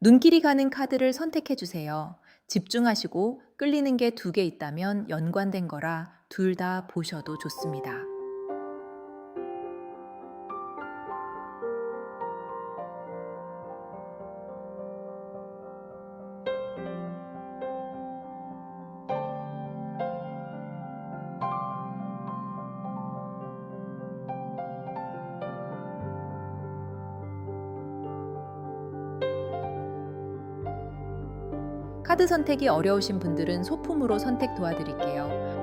눈길이 가는 카드를 선택해 주세요. 집중하시고 끌리는 게 두 개 있다면 연관된 거라 둘 다 보셔도 좋습니다. '카드 선택이 어려우신 분들은 소품으로 선택 도와드릴게요.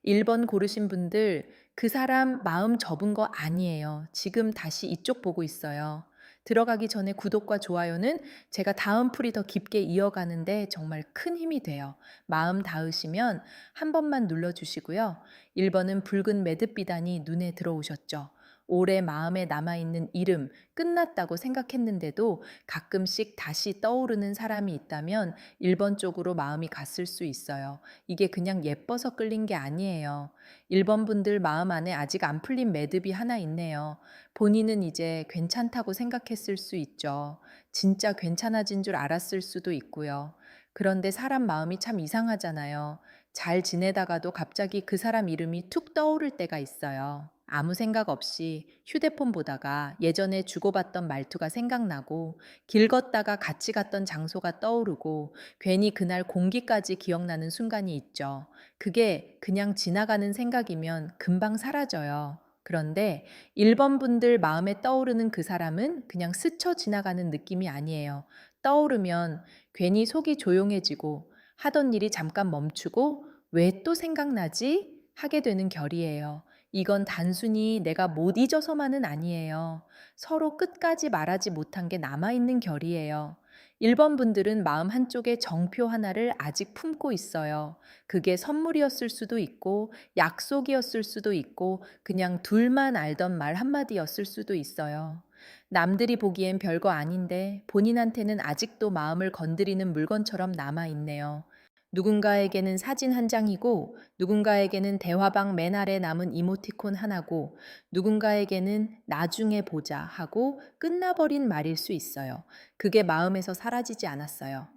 '1 번 고르신 분들 그 사람 마음 접은 거 아니에요. 지금 다시 이쪽 보고 있어요. 들어가기 전에 구독과 좋아요는 제가 다음 풀이 더 깊게 이어가는 데 정말 큰 힘이 돼요. 마음 닿으시면 한 번만 눌러주시고요. 1 번은 붉은 매듭비단이 눈에 들어오셨죠. 오래 마음에 남아있는 이름, 끝났다고 생각했는데도 가끔씩 다시 떠오르는 사람이 있다면 1번 쪽으로 마음이 갔을 수 있어요. 이게 그냥 예뻐서 끌린 게 아니에요. 1번 분들 마음 안에 아직 안 풀린 매듭이 하나 있네요. 본인은 이제 괜찮다고 생각했을 수 있죠. 진짜 괜찮아진 줄 알았을 수도 있고요. 그런데 사람 마음이 참 이상하잖아요. 잘 지내다가도 갑자기 그 사람 이름이 툭 떠오를 때가 있어요. 아무 생각 없이 휴대폰 보다가 예전에 주고받던 말투가 생각나고 길 걷다가 같이 갔던 장소가 떠오르고 괜히 그날 공기까지 기억나는 순간이 있죠. 그게 그냥 지나가는 생각이면 금방 사라져요. 그런데 1번 분들 마음에 떠오르는 그 사람은 그냥 스쳐 지나가는 느낌이 아니에요. 떠오르면 괜히 속이 조용해지고 하던 일이 잠깐 멈추고 '왜 또 생각나지?' 하게 되는 결이에요. 이건 단순히 내가 못 잊어서만은 아니에요. 서로 끝까지 말하지 못한 게 남아있는 결이에요. 1번 분들은 마음 한쪽에 정표 하나를 아직 품고 있어요. 그게 선물이었을 수도 있고, 약속이었을 수도 있고, 그냥 둘만 알던 말 한마디였을 수도 있어요. 남들이 보기엔 별거 아닌데 본인한테는 아직도 마음을 건드리는 물건처럼 남아있네요. 누군가에게는 사진 한 장이고, 누군가에게는 대화방 맨 아래 남은 이모티콘 하나고, 누군가에게는 나중에 보자 하고 끝나버린 말일 수 있어요. 그게 마음에서 사라지지 않았어요.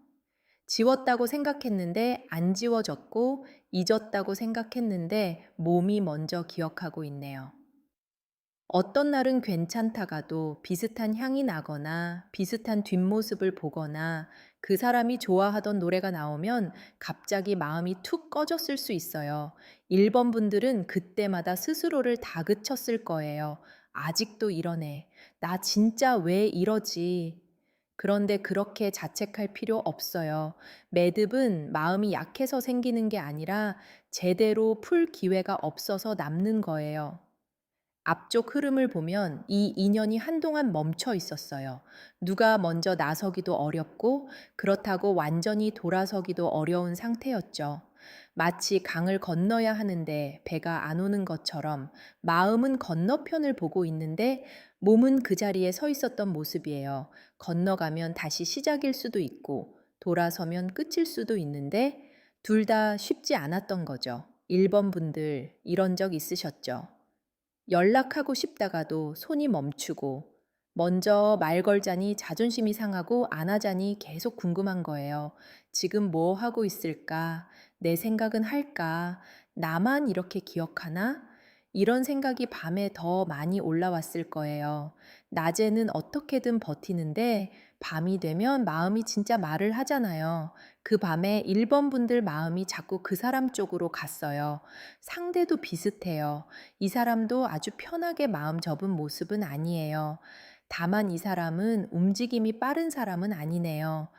지웠다고 생각했는데 안 지워졌고, 잊었다고 생각했는데 몸이 먼저 기억하고 있네요. 어떤 날은 괜찮다가도 비슷한 향이 나거나 비슷한 뒷모습을 보거나 그 사람이 좋아하던 노래가 나오면 갑자기 마음이 툭 꺼졌을 수 있어요. 1번 분들은 그때마다 스스로를 다그쳤을 거예요. 아직도 이러네. 나 진짜 왜 이러지? 그런데 그렇게 자책할 필요 없어요. 매듭은 마음이 약해서 생기는 게 아니라 제대로 풀 기회가 없어서 남는 거예요. 앞쪽 흐름을 보면 이 인연이 한동안 멈춰 있었어요. 누가 먼저 나서기도 어렵고 그렇다고 완전히 돌아서기도 어려운 상태였죠. 마치 강을 건너야 하는데 배가 안 오는 것처럼 마음은 건너편을 보고 있는데 몸은 그 자리에 서 있었던 모습이에요. 건너가면 다시 시작일 수도 있고 돌아서면 끝일 수도 있는데 둘 다 쉽지 않았던 거죠. 1번 분들 이런 적 있으셨죠? 연락하고 싶다가도 손이 멈추고 먼저 말 걸자니 자존심이 상하고 안 하자니 계속 궁금한 거예요. 지금 뭐 하고 있을까? 내 생각은 할까? 나만 이렇게 기억하나? 이런 생각이 밤에 더 많이 올라왔을 거예요. 낮에는 어떻게든 버티는데 밤이 되면 마음이 진짜 말을 하잖아요. 그 밤에 1번 분들 마음이 자꾸 그 사람 쪽으로 갔어요. 상대도 비슷해요. 이 사람도 아주 편하게 마음 접은 모습은 아니에요. 다만 이 사람은 움직임이 빠른 사람은 아니네요.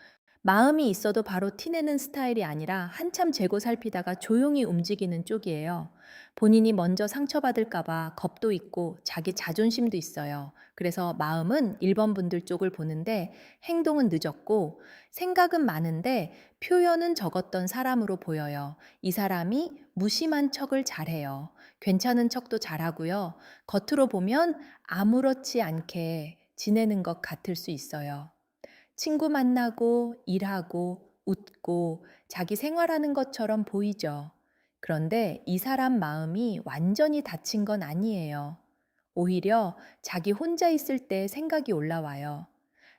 마음이 있어도 바로 티내는 스타일이 아니라 한참 재고 살피다가 조용히 움직이는 쪽이에요. 본인이 먼저 상처받을까봐 겁도 있고 자기 자존심도 있어요. 그래서 마음은 1번 분들 쪽을 보는데 행동은 늦었고 생각은 많은데 표현은 적었던 사람으로 보여요. 이 사람이 무심한 척을 잘해요. 괜찮은 척도 잘하고요. 겉으로 보면 아무렇지 않게 지내는 것 같을 수 있어요. 친구 만나고 일하고 웃고 자기 생활하는 것처럼 보이죠. 그런데 이 사람 마음이 완전히 닫힌 건 아니에요. 오히려 자기 혼자 있을 때 생각이 올라와요.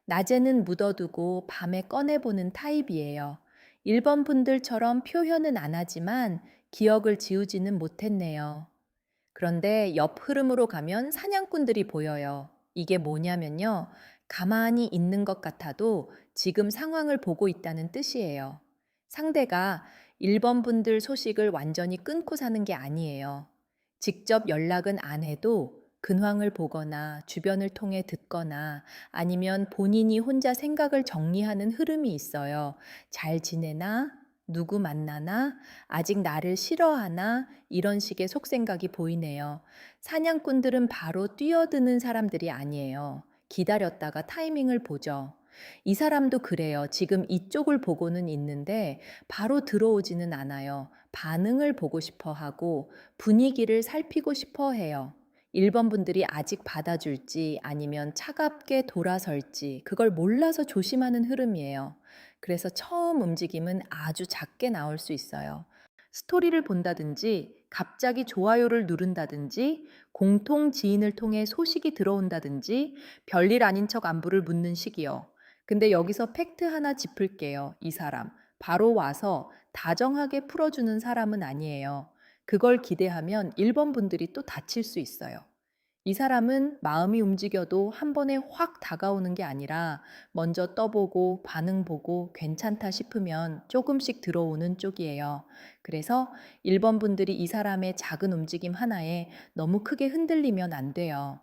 낮에는 묻어두고 밤에 꺼내보는 타입이에요. 1번 분들처럼 표현은 안 하지만 기억을 지우지는 못했네요. 그런데 옆 흐름으로 가면 사냥꾼들이 보여요. 이게 뭐냐면요. 가만히 있는 것 같아도 지금 상황을 보고 있다는 뜻이에요. 상대가 1번 분들 소식을 완전히 끊고 사는 게 아니에요. 직접 연락은 안 해도 근황을 보거나 주변을 통해 듣거나 아니면 본인이 혼자 생각을 정리하는 흐름이 있어요. 잘 지내나? 누구 만나나? 아직 나를 싫어하나? 이런 식의 속생각이 보이네요. 사냥꾼들은 바로 뛰어드는 사람들이 아니에요. 기다렸다가 타이밍을 보죠. 이 사람도 그래요. 지금 이쪽을 보고는 있는데 바로 들어오지는 않아요. 반응을 보고 싶어 하고 분위기를 살피고 싶어 해요. 1번 분들이 아직 받아줄지 아니면 차갑게 돌아설지 그걸 몰라서 조심하는 흐름이에요. 그래서 처음 움직임은 아주 작게 나올 수 있어요. 스토리를 본다든지 갑자기 좋아요를 누른다든지 공통 지인을 통해 소식이 들어온다든지 별일 아닌 척 안부를 묻는 식이요. 근데 여기서 팩트 하나 짚을게요. 이 사람 바로 와서 다정하게 풀어주는 사람은 아니에요. 그걸 기대하면 1번 분들이 또 다칠 수 있어요. 이 사람은 마음이 움직여도 한 번에 확 다가오는 게 아니라 먼저 떠보고 반응 보고 괜찮다 싶으면 조금씩 들어오는 쪽이에요. 그래서 1번 분들이 이 사람의 작은 움직임 하나에 너무 크게 흔들리면 안 돼요.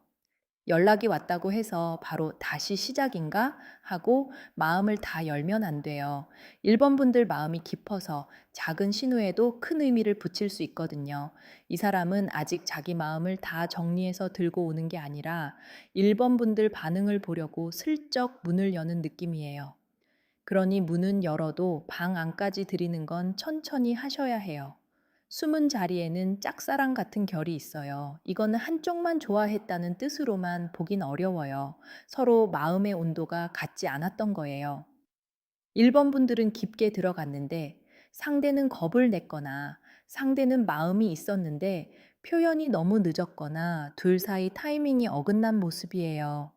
연락이 왔다고 해서 바로 '다시 시작인가?' 하고 마음을 다 열면 안 돼요. 1번 분들 마음이 깊어서 작은 신호에도 큰 의미를 붙일 수 있거든요. 이 사람은 아직 자기 마음을 다 정리해서 들고 오는 게 아니라 1번 분들 반응을 보려고 슬쩍 문을 여는 느낌이에요. 그러니 문은 열어도 방 안까지 들이는 건 천천히 하셔야 해요. 숨은 자리에는 짝사랑 같은 결이 있어요. 이거는 한쪽만 좋아했다는 뜻으로만 보긴 어려워요. 서로 마음의 온도가 같지 않았던 거예요. 1번 분들은 깊게 들어갔는데 상대는 겁을 냈거나 상대는 마음이 있었는데 표현이 너무 늦었거나 둘 사이 타이밍이 어긋난 모습이에요.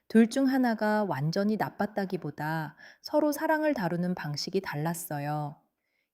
둘 중 하나가 완전히 나빴다기보다 서로 사랑을 다루는 방식이 달랐어요.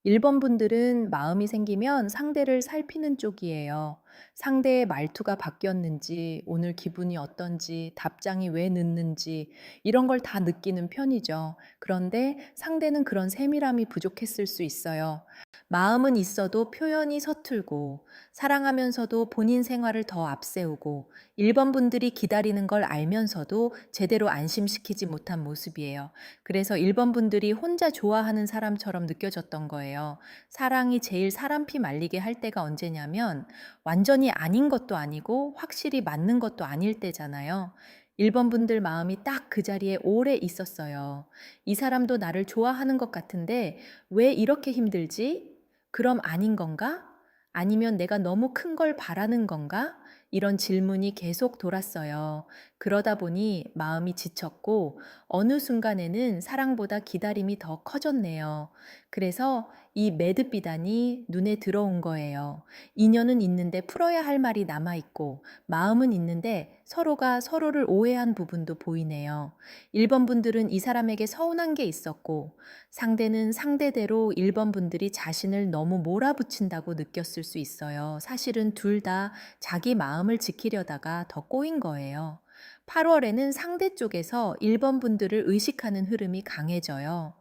1번 분들은 마음이 생기면 상대를 살피는 쪽이에요. 상대의 말투가 바뀌었는지, 오늘 기분이 어떤지, 답장이 왜 늦는지, 이런 걸 다 느끼는 편이죠. 그런데 상대는 그런 세밀함이 부족했을 수 있어요. 마음은 있어도 표현이 서툴고, 사랑하면서도 본인 생활을 더 앞세우고, 1번 분들이 기다리는 걸 알면서도 제대로 안심시키지 못한 모습이에요. 그래서 1번 분들이 혼자 좋아하는 사람처럼 느껴졌던 거예요. 사랑이 제일 사람 피 말리게 할 때가 언제냐면 완전히 아닌 것도 아니고 확실히 맞는 것도 아닐 때잖아요. 1번 분들 마음이 딱 그 자리에 오래 있었어요. 이 사람도 나를 좋아하는 것 같은데 왜 이렇게 힘들지? 그럼 아닌 건가? 아니면 내가 너무 큰 걸 바라는 건가? 이런 질문이 계속 돌았어요. 그러다 보니 마음이 지쳤고 어느 순간에는 사랑보다 기다림이 더 커졌네요. 그래서 이 매듭비단이 눈에 들어온 거예요. 인연은 있는데 풀어야 할 말이 남아있고 마음은 있는데 서로가 서로를 오해한 부분도 보이네요. 1번 분들은 이 사람에게 서운한 게 있었고 상대는 상대대로 1번 분들이 자신을 너무 몰아붙인다고 느꼈을 수 있어요. 사실은 둘 다 자기 마음을 지키려다가 더 꼬인 거예요. 8월에는 상대 쪽에서 1번 분들을 의식하는 흐름이 강해져요.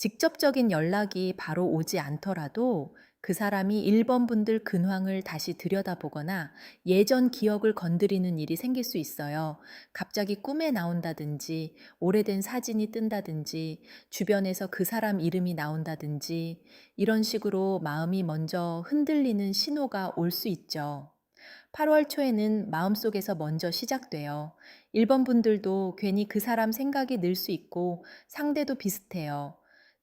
직접적인 연락이 바로 오지 않더라도 그 사람이 1번 분들 근황을 다시 들여다보거나 예전 기억을 건드리는 일이 생길 수 있어요. 갑자기 꿈에 나온다든지, 오래된 사진이 뜬다든지, 주변에서 그 사람 이름이 나온다든지, 이런 식으로 마음이 먼저 흔들리는 신호가 올 수 있죠. 8월 초에는 마음속에서 먼저 시작돼요. 1번 분들도 괜히 그 사람 생각이 늘 수 있고 상대도 비슷해요.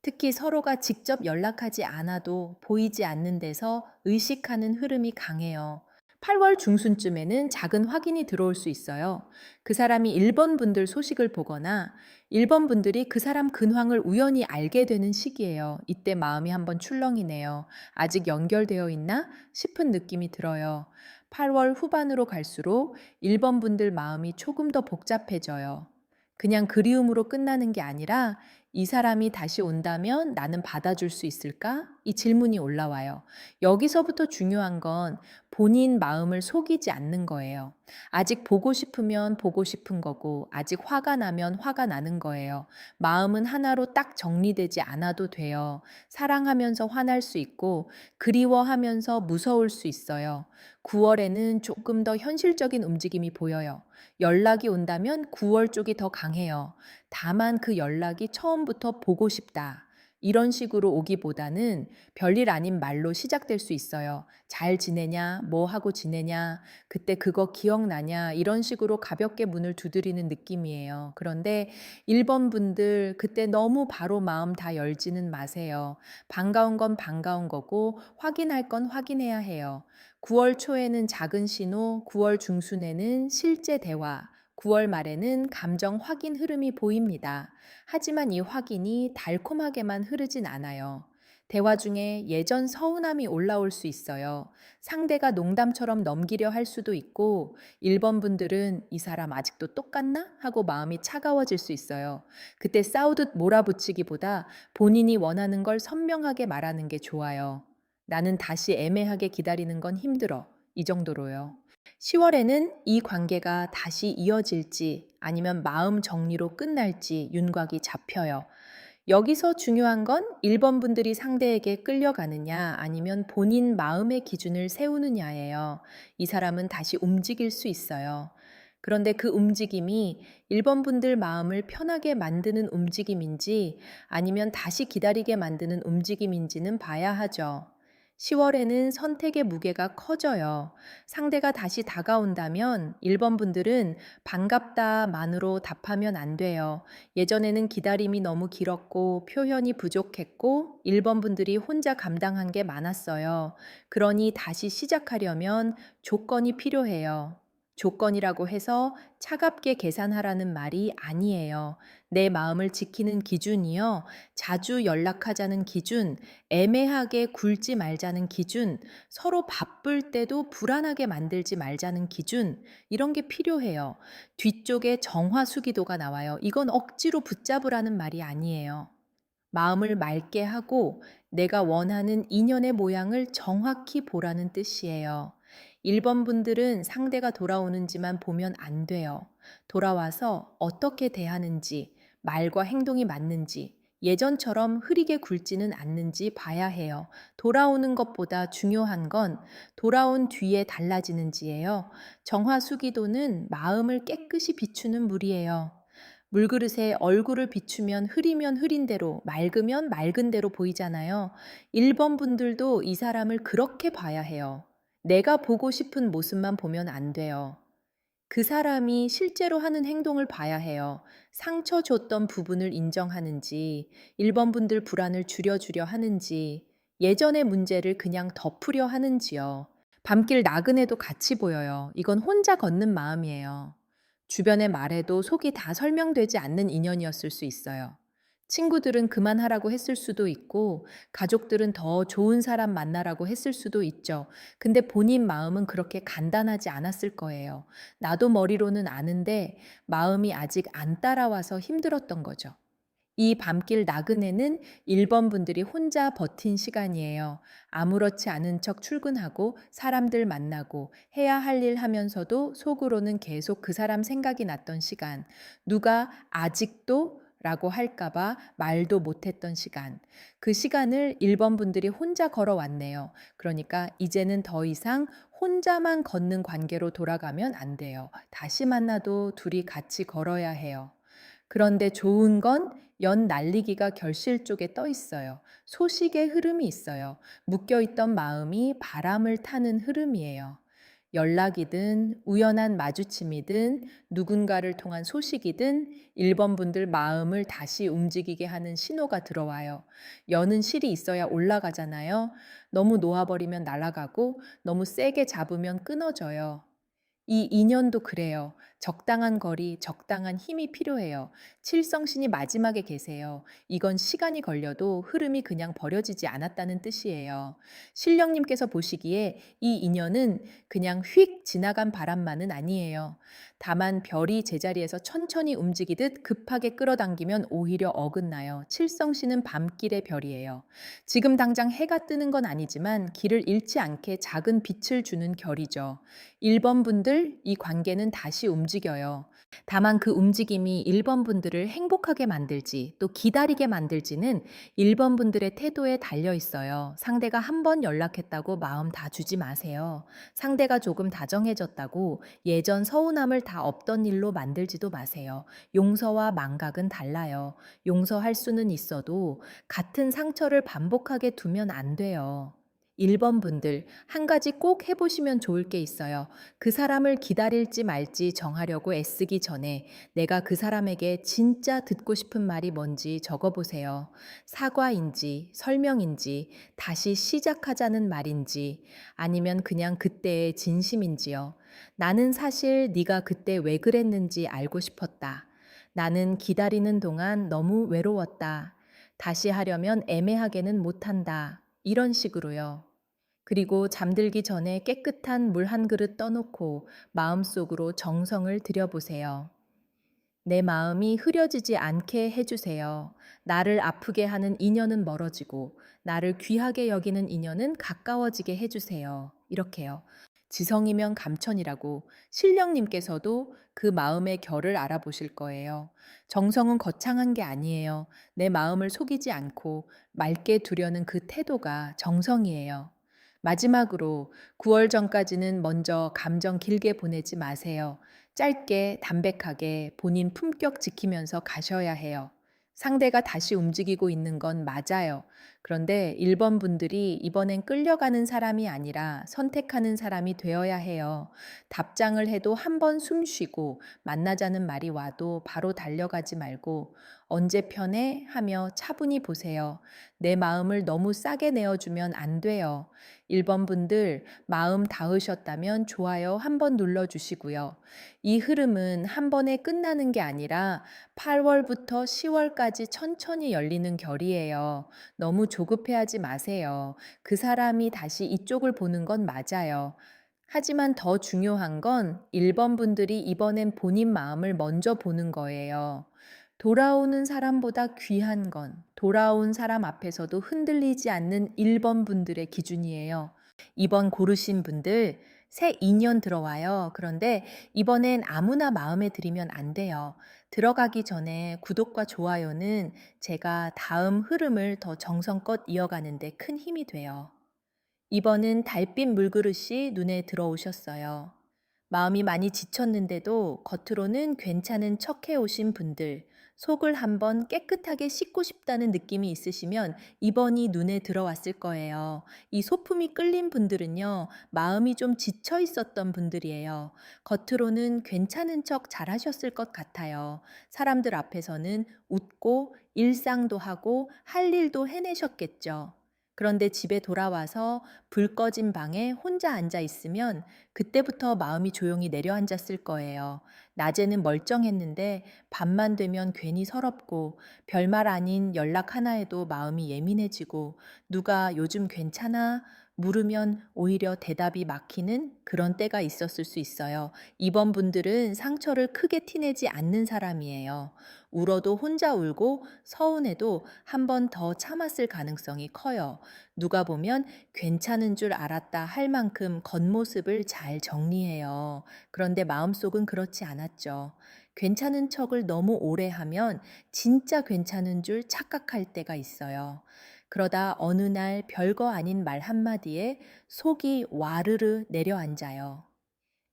특히 서로가 직접 연락하지 않아도 보이지 않는 데서 의식하는 흐름이 강해요. 8월 중순쯤에는 작은 확인이 들어올 수 있어요. 그 사람이 1번 분들 소식을 보거나 1번 분들이 그 사람 근황을 우연히 알게 되는 시기예요. 이때 마음이 한번 출렁이네요. 아직 연결되어 있나 싶은 느낌이 들어요. 8월 후반으로 갈수록 1번 분들 마음이 조금 더 복잡해져요. 그냥 그리움으로 끝나는 게 아니라 이 사람이 다시 온다면 나는 받아줄 수 있을까? 이 질문이 올라와요. 여기서부터 중요한 건 본인 마음을 속이지 않는 거예요. 아직 보고 싶으면 보고 싶은 거고, 아직 화가 나면 화가 나는 거예요. 마음은 하나로 딱 정리되지 않아도 돼요. 사랑하면서 화날 수 있고, 그리워하면서 무서울 수 있어요. 9월에는 조금 더 현실적인 움직임이 보여요. 연락이 온다면 9월 쪽이 더 강해요. 다만 그 연락이 처음부터 보고 싶다. 이런 식으로 오기보다는 별일 아닌 말로 시작될 수 있어요. 잘 지내냐? 뭐 하고 지내냐? 그때 그거 기억나냐? 이런 식으로 가볍게 문을 두드리는 느낌이에요. 그런데 1번 분들 그때 너무 바로 마음 다 열지는 마세요. 반가운 건 반가운 거고 확인할 건 확인해야 해요. 9월 초에는 작은 신호, 9월 중순에는 실제 대화, 9월 말에는 감정 확인 흐름이 보입니다. 하지만 이 확인이 달콤하게만 흐르진 않아요. 대화 중에 예전 서운함이 올라올 수 있어요. 상대가 농담처럼 넘기려 할 수도 있고, 1번 분들은 이 사람 아직도 똑같나? 하고 마음이 차가워질 수 있어요. 그때 싸우듯 몰아붙이기보다 본인이 원하는 걸 선명하게 말하는 게 좋아요. 나는 다시 애매하게 기다리는 건 힘들어. 이 정도로요. 10월에는 이 관계가 다시 이어질지 아니면 마음 정리로 끝날지 윤곽이 잡혀요. 여기서 중요한 건 1번 분들이 상대에게 끌려가느냐 아니면 본인 마음의 기준을 세우느냐예요. 이 사람은 다시 움직일 수 있어요. 그런데 그 움직임이 1번 분들 마음을 편하게 만드는 움직임인지 아니면 다시 기다리게 만드는 움직임인지는 봐야 하죠. 10월에는 선택의 무게가 커져요. 상대가 다시 다가온다면 1번 분들은 반갑다만으로 답하면 안 돼요. 예전에는 기다림이 너무 길었고 표현이 부족했고 1번 분들이 혼자 감당한 게 많았어요. 그러니 다시 시작하려면 조건이 필요해요. 조건이라고 해서 차갑게 계산하라는 말이 아니에요. 내 마음을 지키는 기준이요. 자주 연락하자는 기준, 애매하게 굴지 말자는 기준, 서로 바쁠 때도 불안하게 만들지 말자는 기준, 이런 게 필요해요. 뒤쪽에 정화수기도가 나와요. 이건 억지로 붙잡으라는 말이 아니에요. 마음을 맑게 하고 내가 원하는 인연의 모양을 정확히 보라는 뜻이에요. 1번 분들은 상대가 돌아오는지만 보면 안 돼요. 돌아와서 어떻게 대하는지, 말과 행동이 맞는지, 예전처럼 흐리게 굴지는 않는지 봐야 해요. 돌아오는 것보다 중요한 건 돌아온 뒤에 달라지는지예요. 정화수기도는 마음을 깨끗이 비추는 물이에요. 물그릇에 얼굴을 비추면 흐리면 흐린 대로, 맑으면 맑은 대로 보이잖아요. 1번 분들도 이 사람을 그렇게 봐야 해요. 내가 보고 싶은 모습만 보면 안 돼요. 그 사람이 실제로 하는 행동을 봐야 해요. 상처 줬던 부분을 인정하는지, 1번 분들 불안을 줄여주려 하는지, 예전의 문제를 그냥 덮으려 하는지요. 밤길 나그네도 같이 보여요. 이건 혼자 걷는 마음이에요. 주변의 말에도 속이 다 설명되지 않는 인연이었을 수 있어요. 친구들은 그만하라고 했을 수도 있고, 가족들은 더 좋은 사람 만나라고 했을 수도 있죠. 근데 본인 마음은 그렇게 간단하지 않았을 거예요. 나도 머리로는 아는데 마음이 아직 안 따라와서 힘들었던 거죠. 이 밤길 나그네는 1번 분들이 혼자 버틴 시간이에요. 아무렇지 않은 척 출근하고 사람들 만나고 해야 할 일 하면서도 속으로는 계속 그 사람 생각이 났던 시간. 누가 아직도 라고 할까봐 말도 못했던 시간. 그 시간을 1번 분들이 혼자 걸어왔네요. 그러니까 이제는 더 이상 혼자만 걷는 관계로 돌아가면 안 돼요. 다시 만나도 둘이 같이 걸어야 해요. 그런데 좋은 건 연 날리기가 결실 쪽에 떠 있어요. 소식의 흐름이 있어요. 묶여있던 마음이 바람을 타는 흐름이에요. 연락이든 우연한 마주침이든 누군가를 통한 소식이든 1번 분들 마음을 다시 움직이게 하는 신호가 들어와요. 여는 실이 있어야 올라가잖아요. 너무 놓아버리면 날아가고 너무 세게 잡으면 끊어져요. 이 인연도 그래요. 적당한 거리, 적당한 힘이 필요해요. 칠성신이 마지막에 계세요. 이건 시간이 걸려도 흐름이 그냥 버려지지 않았다는 뜻이에요. 신령님께서 보시기에 이 인연은 그냥 휙 지나간 바람만은 아니에요. 다만 별이 제자리에서 천천히 움직이듯 급하게 끌어당기면 오히려 어긋나요. 칠성신은 밤길의 별이에요. 지금 당장 해가 뜨는 건 아니지만 길을 잃지 않게 작은 빛을 주는 결이죠. 1번 분들 이 관계는 다시 움직여요. 다만 그 움직임이 1번 분들을 행복하게 만들지 또 기다리게 만들지는 1번 분들의 태도에 달려 있어요. 상대가 한 번 연락했다고 마음 다 주지 마세요. 상대가 조금 다정해졌다고 예전 서운함을 다 없던 일로 만들지도 마세요. 용서와 망각은 달라요. 용서할 수는 있어도 같은 상처를 반복하게 두면 안 돼요. 1번 분들, 한 가지 꼭 해보시면 좋을 게 있어요. 그 사람을 기다릴지 말지 정하려고 애쓰기 전에 내가 그 사람에게 진짜 듣고 싶은 말이 뭔지 적어보세요. 사과인지, 설명인지, 다시 시작하자는 말인지, 아니면 그냥 그때의 진심인지요. 나는 사실 네가 그때 왜 그랬는지 알고 싶었다. 나는 기다리는 동안 너무 외로웠다. 다시 하려면 애매하게는 못한다. 이런 식으로요. 그리고 잠들기 전에 깨끗한 물 한 그릇 떠놓고 마음속으로 정성을 들여보세요. 내 마음이 흐려지지 않게 해주세요. 나를 아프게 하는 인연은 멀어지고, 나를 귀하게 여기는 인연은 가까워지게 해주세요. 이렇게요. 지성이면 감천이라고 신령님께서도 그 마음의 결을 알아보실 거예요. 정성은 거창한 게 아니에요. 내 마음을 속이지 않고 맑게 두려는 그 태도가 정성이에요. 마지막으로 9월 전까지는 먼저 감정 길게 보내지 마세요. 짧게 담백하게 본인 품격 지키면서 가셔야 해요. 상대가 다시 움직이고 있는 건 맞아요. 그런데 1번 분들이 이번엔 끌려가는 사람이 아니라 선택하는 사람이 되어야 해요. 답장을 해도 한 번 숨 쉬고 만나자는 말이 와도 바로 달려가지 말고 언제 편해? 하며 차분히 보세요. 내 마음을 너무 싸게 내어주면 안 돼요. 1번 분들 마음 닿으셨다면 좋아요 한번 눌러주시고요. 이 흐름은 한 번에 끝나는 게 아니라 8월부터 10월까지 천천히 열리는 결이에요. 너무 조급해하지 마세요. 그 사람이 다시 이쪽을 보는 건 맞아요. 하지만 더 중요한 건 1번 분들이 이번엔 본인 마음을 먼저 보는 거예요. 돌아오는 사람보다 귀한 건 돌아온 사람 앞에서도 흔들리지 않는 1번 분들의 기준이에요. 이번 고르신 분들 새 인연 들어와요. 그런데 이번엔 아무나 마음에 들이면 안 돼요. 들어가기 전에 구독과 좋아요는 제가 다음 흐름을 더 정성껏 이어가는데 큰 힘이 돼요. 이번은 달빛 물그릇이 눈에 들어오셨어요. 마음이 많이 지쳤는데도 겉으로는 괜찮은 척 해오신 분들, 속을 한번 깨끗하게 씻고 싶다는 느낌이 있으시면 이번이 눈에 들어왔을 거예요. 이 소품이 끌린 분들은요, 마음이 좀 지쳐 있었던 분들이에요. 겉으로는 괜찮은 척 잘하셨을 것 같아요. 사람들 앞에서는 웃고 일상도 하고 할 일도 해내셨겠죠. 그런데 집에 돌아와서 불 꺼진 방에 혼자 앉아 있으면 그때부터 마음이 조용히 내려앉았을 거예요. 낮에는 멀쩡했는데 밤만 되면 괜히 서럽고 별말 아닌 연락 하나에도 마음이 예민해지고 누가 요즘 괜찮아? 물으면 오히려 대답이 막히는 그런 때가 있었을 수 있어요. 이번 분들은 상처를 크게 티내지 않는 사람이에요. 울어도 혼자 울고 서운해도 한 번 더 참았을 가능성이 커요. 누가 보면 괜찮은 줄 알았다 할 만큼 겉모습을 잘 정리해요. 그런데 마음속은 그렇지 않았죠. 괜찮은 척을 너무 오래 하면 진짜 괜찮은 줄 착각할 때가 있어요. 그러다 어느 날 별거 아닌 말 한마디에 속이 와르르 내려앉아요.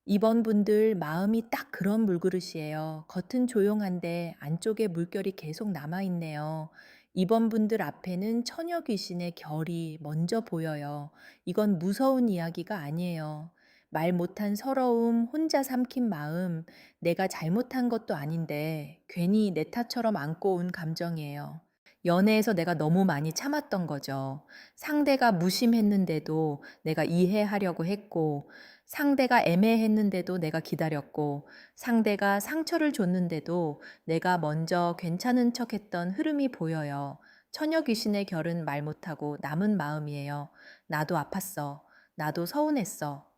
이번 분들 마음이 딱 그런 물그릇이에요. 겉은 조용한데 안쪽에 물결이 계속 남아있네요. 이번 분들 앞에는 처녀 귀신의 결이 먼저 보여요. 이건 무서운 이야기가 아니에요. 말 못한 서러움, 혼자 삼킨 마음, 내가 잘못한 것도 아닌데 괜히 내 탓처럼 안고 온 감정이에요. 연애에서 내가 너무 많이 참았던 거죠. 상대가 무심했는데도 내가 이해하려고 했고, 상대가 애매했는데도 내가 기다렸고, 상대가 상처를 줬는데도 내가 먼저 괜찮은 척 했던 흐름이 보여요. 처녀 귀신의 결은 말 못하고 남은 마음이에요. 나도 아팠어. 나도 서운했어.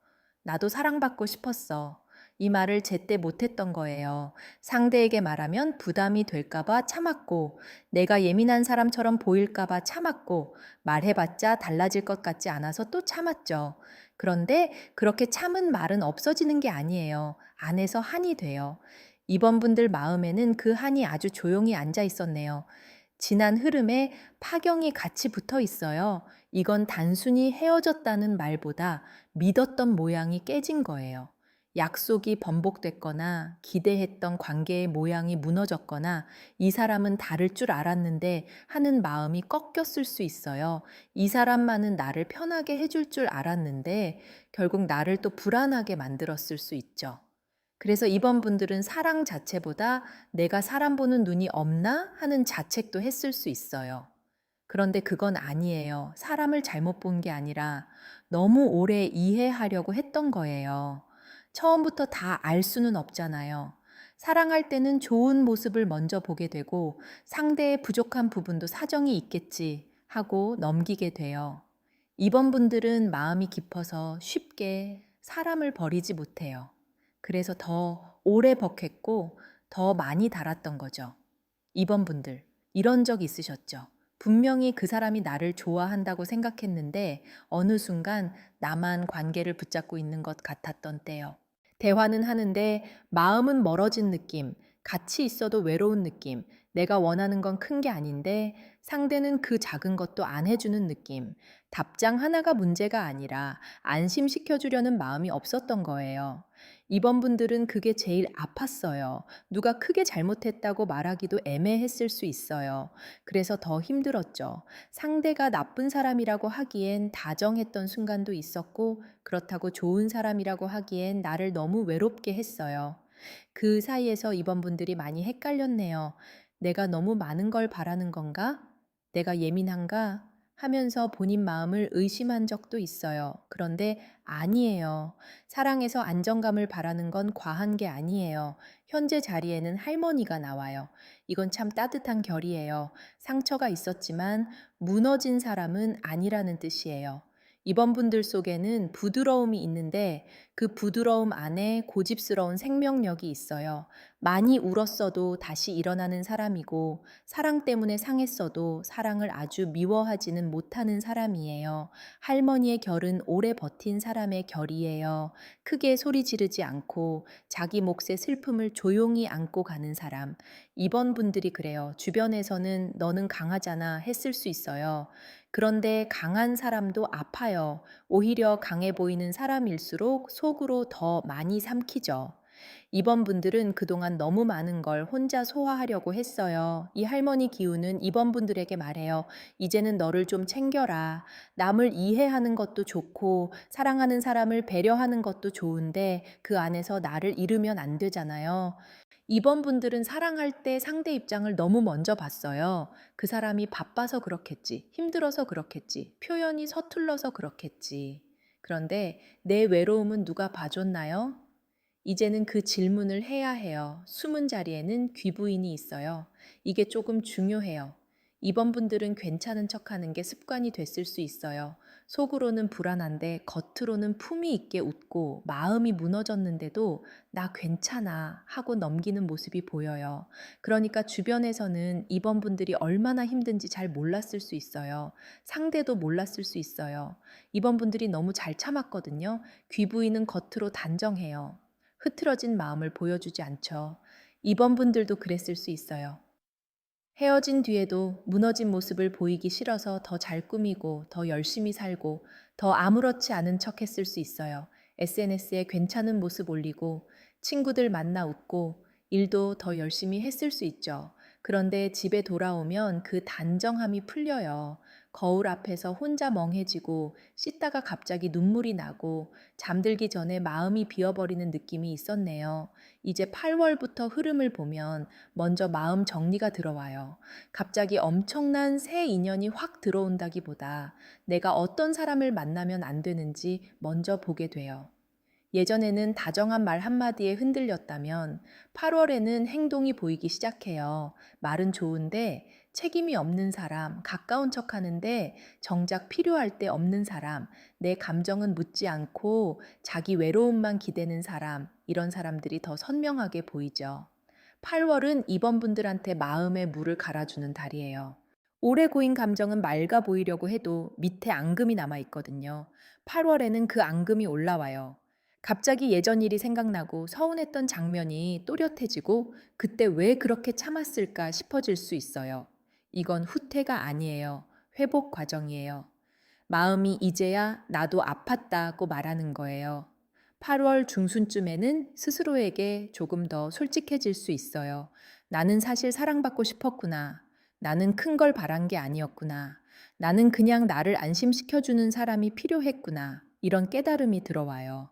나도 사랑받고 싶었어. 이 말을 제때 못했던 거예요. 상대에게 말하면 부담이 될까봐 참았고, 내가 예민한 사람처럼 보일까봐 참았고, 말해봤자 달라질 것 같지 않아서 또 참았죠. 그런데 그렇게 참은 말은 없어지는 게 아니에요. 안에서 한이 돼요. 이번 분들 마음에는 그 한이 아주 조용히 앉아 있었네요. 지난 흐름에 파경이 같이 붙어 있어요. 이건 단순히 헤어졌다는 말보다 믿었던 모양이 깨진 거예요. 약속이 번복됐거나 기대했던 관계의 모양이 무너졌거나 이 사람은 다를 줄 알았는데 하는 마음이 꺾였을 수 있어요. 이 사람만은 나를 편하게 해줄 줄 알았는데 결국 나를 또 불안하게 만들었을 수 있죠. 그래서 이번 분들은 사랑 자체보다 내가 사람 보는 눈이 없나 하는 자책도 했을 수 있어요. 그런데 그건 아니에요. 사람을 잘못 본 게 아니라 너무 오래 이해하려고 했던 거예요. 처음부터 다 알 수는 없잖아요. 사랑할 때는 좋은 모습을 먼저 보게 되고 상대의 부족한 부분도 사정이 있겠지 하고 넘기게 돼요. 이번 분들은 마음이 깊어서 쉽게 사람을 버리지 못해요. 그래서 더 오래 벅했고 더 많이 달았던 거죠. 이번 분들, 이런 적 있으셨죠? 분명히 그 사람이 나를 좋아한다고 생각했는데 어느 순간 나만 관계를 붙잡고 있는 것 같았던 때요. 대화는 하는데 마음은 멀어진 느낌, 같이 있어도 외로운 느낌, 내가 원하는 건 큰 게 아닌데 상대는 그 작은 것도 안 해주는 느낌, 답장 하나가 문제가 아니라 안심시켜주려는 마음이 없었던 거예요. 이번 분들은 그게 제일 아팠어요. 누가 크게 잘못했다고 말하기도 애매했을 수 있어요. 그래서 더 힘들었죠. 상대가 나쁜 사람이라고 하기엔 다정했던 순간도 있었고, 그렇다고 좋은 사람이라고 하기엔 나를 너무 외롭게 했어요. 그 사이에서 이번 분들이 많이 헷갈렸네요. 내가 너무 많은 걸 바라는 건가? 내가 예민한가? 하면서 본인 마음을 의심한 적도 있어요. 그런데 아니에요. 사랑에서 안정감을 바라는 건 과한 게 아니에요. 현재 자리에는 할머니가 나와요. 이건 참 따뜻한 결이에요. 상처가 있었지만 무너진 사람은 아니라는 뜻이에요. 이번 분들 속에는 부드러움이 있는데 그 부드러움 안에 고집스러운 생명력이 있어요. 많이 울었어도 다시 일어나는 사람이고 사랑 때문에 상했어도 사랑을 아주 미워하지는 못하는 사람이에요. 할머니의 결은 오래 버틴 사람의 결이에요. 크게 소리 지르지 않고 자기 몫의 슬픔을 조용히 안고 가는 사람. 이번 분들이 그래요. 주변에서는 너는 강하잖아 했을 수 있어요. 그런데 강한 사람도 아파요. 오히려 강해 보이는 사람일수록 속으로 더 많이 삼키죠. 이번 분들은 그동안 너무 많은 걸 혼자 소화하려고 했어요. 이 할머니 기운은 이번 분들에게 말해요. 이제는 너를 좀 챙겨라. 남을 이해하는 것도 좋고 사랑하는 사람을 배려하는 것도 좋은데 그 안에서 나를 잃으면 안 되잖아요. 이번 분들은 사랑할 때 상대 입장을 너무 먼저 봤어요. 그 사람이 바빠서 그렇겠지. 힘들어서 그렇겠지. 표현이 서툴러서 그렇겠지. 그런데 내 외로움은 누가 봐줬나요? 이제는 그 질문을 해야 해요. 숨은 자리에는 귀부인이 있어요. 이게 조금 중요해요. 이번 분들은 괜찮은 척하는 게 습관이 됐을 수 있어요. 속으로는 불안한데 겉으로는 품위 있게 웃고 마음이 무너졌는데도 나 괜찮아 하고 넘기는 모습이 보여요. 그러니까 주변에서는 이번 분들이 얼마나 힘든지 잘 몰랐을 수 있어요. 상대도 몰랐을 수 있어요. 이번 분들이 너무 잘 참았거든요. 귀부인은 겉으로 단정해요. 흐트러진 마음을 보여주지 않죠. 이번 분들도 그랬을 수 있어요. 헤어진 뒤에도 무너진 모습을 보이기 싫어서 더 잘 꾸미고, 더 열심히 살고, 더 아무렇지 않은 척 했을 수 있어요. SNS에 괜찮은 모습 올리고, 친구들 만나 웃고, 일도 더 열심히 했을 수 있죠. 그런데 집에 돌아오면 그 단정함이 풀려요. 거울 앞에서 혼자 멍해지고, 씻다가 갑자기 눈물이 나고, 잠들기 전에 마음이 비어버리는 느낌이 있었네요. 이제 8월부터 흐름을 보면 먼저 마음 정리가 들어와요. 갑자기 엄청난 새 인연이 확 들어온다기보다 내가 어떤 사람을 만나면 안 되는지 먼저 보게 돼요. 예전에는 다정한 말 한마디에 흔들렸다면 8월에는 행동이 보이기 시작해요. 말은 좋은데 책임이 없는 사람, 가까운 척 하는데 정작 필요할 때 없는 사람, 내 감정은 묻지 않고 자기 외로움만 기대는 사람, 이런 사람들이 더 선명하게 보이죠. 8월은 이번 분들한테 마음의 물을 갈아주는 달이에요. 오래 고인 감정은 맑아 보이려고 해도 밑에 앙금이 남아 있거든요. 8월에는 그 앙금이 올라와요. 갑자기 예전 일이 생각나고 서운했던 장면이 또렷해지고 그때 왜 그렇게 참았을까 싶어질 수 있어요. 이건 후퇴가 아니에요. 회복 과정이에요. 마음이 이제야 나도 아팠다고 말하는 거예요. 8월 중순쯤에는 스스로에게 조금 더 솔직해질 수 있어요. 나는 사실 사랑받고 싶었구나. 나는 큰 걸 바란 게 아니었구나. 나는 그냥 나를 안심시켜주는 사람이 필요했구나. 이런 깨달음이 들어와요.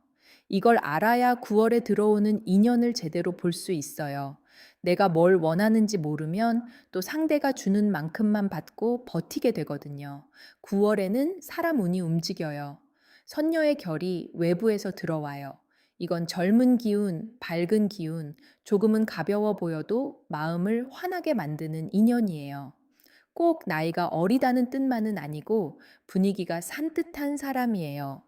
이걸 알아야 9월에 들어오는 인연을 제대로 볼 수 있어요. 내가 뭘 원하는지 모르면 또 상대가 주는 만큼만 받고 버티게 되거든요. 9월에는 사람 운이 움직여요. 선녀의 결이 외부에서 들어와요. 이건 젊은 기운, 밝은 기운, 조금은 가벼워 보여도 마음을 환하게 만드는 인연이에요. 꼭 나이가 어리다는 뜻만은 아니고 분위기가 산뜻한 사람이에요.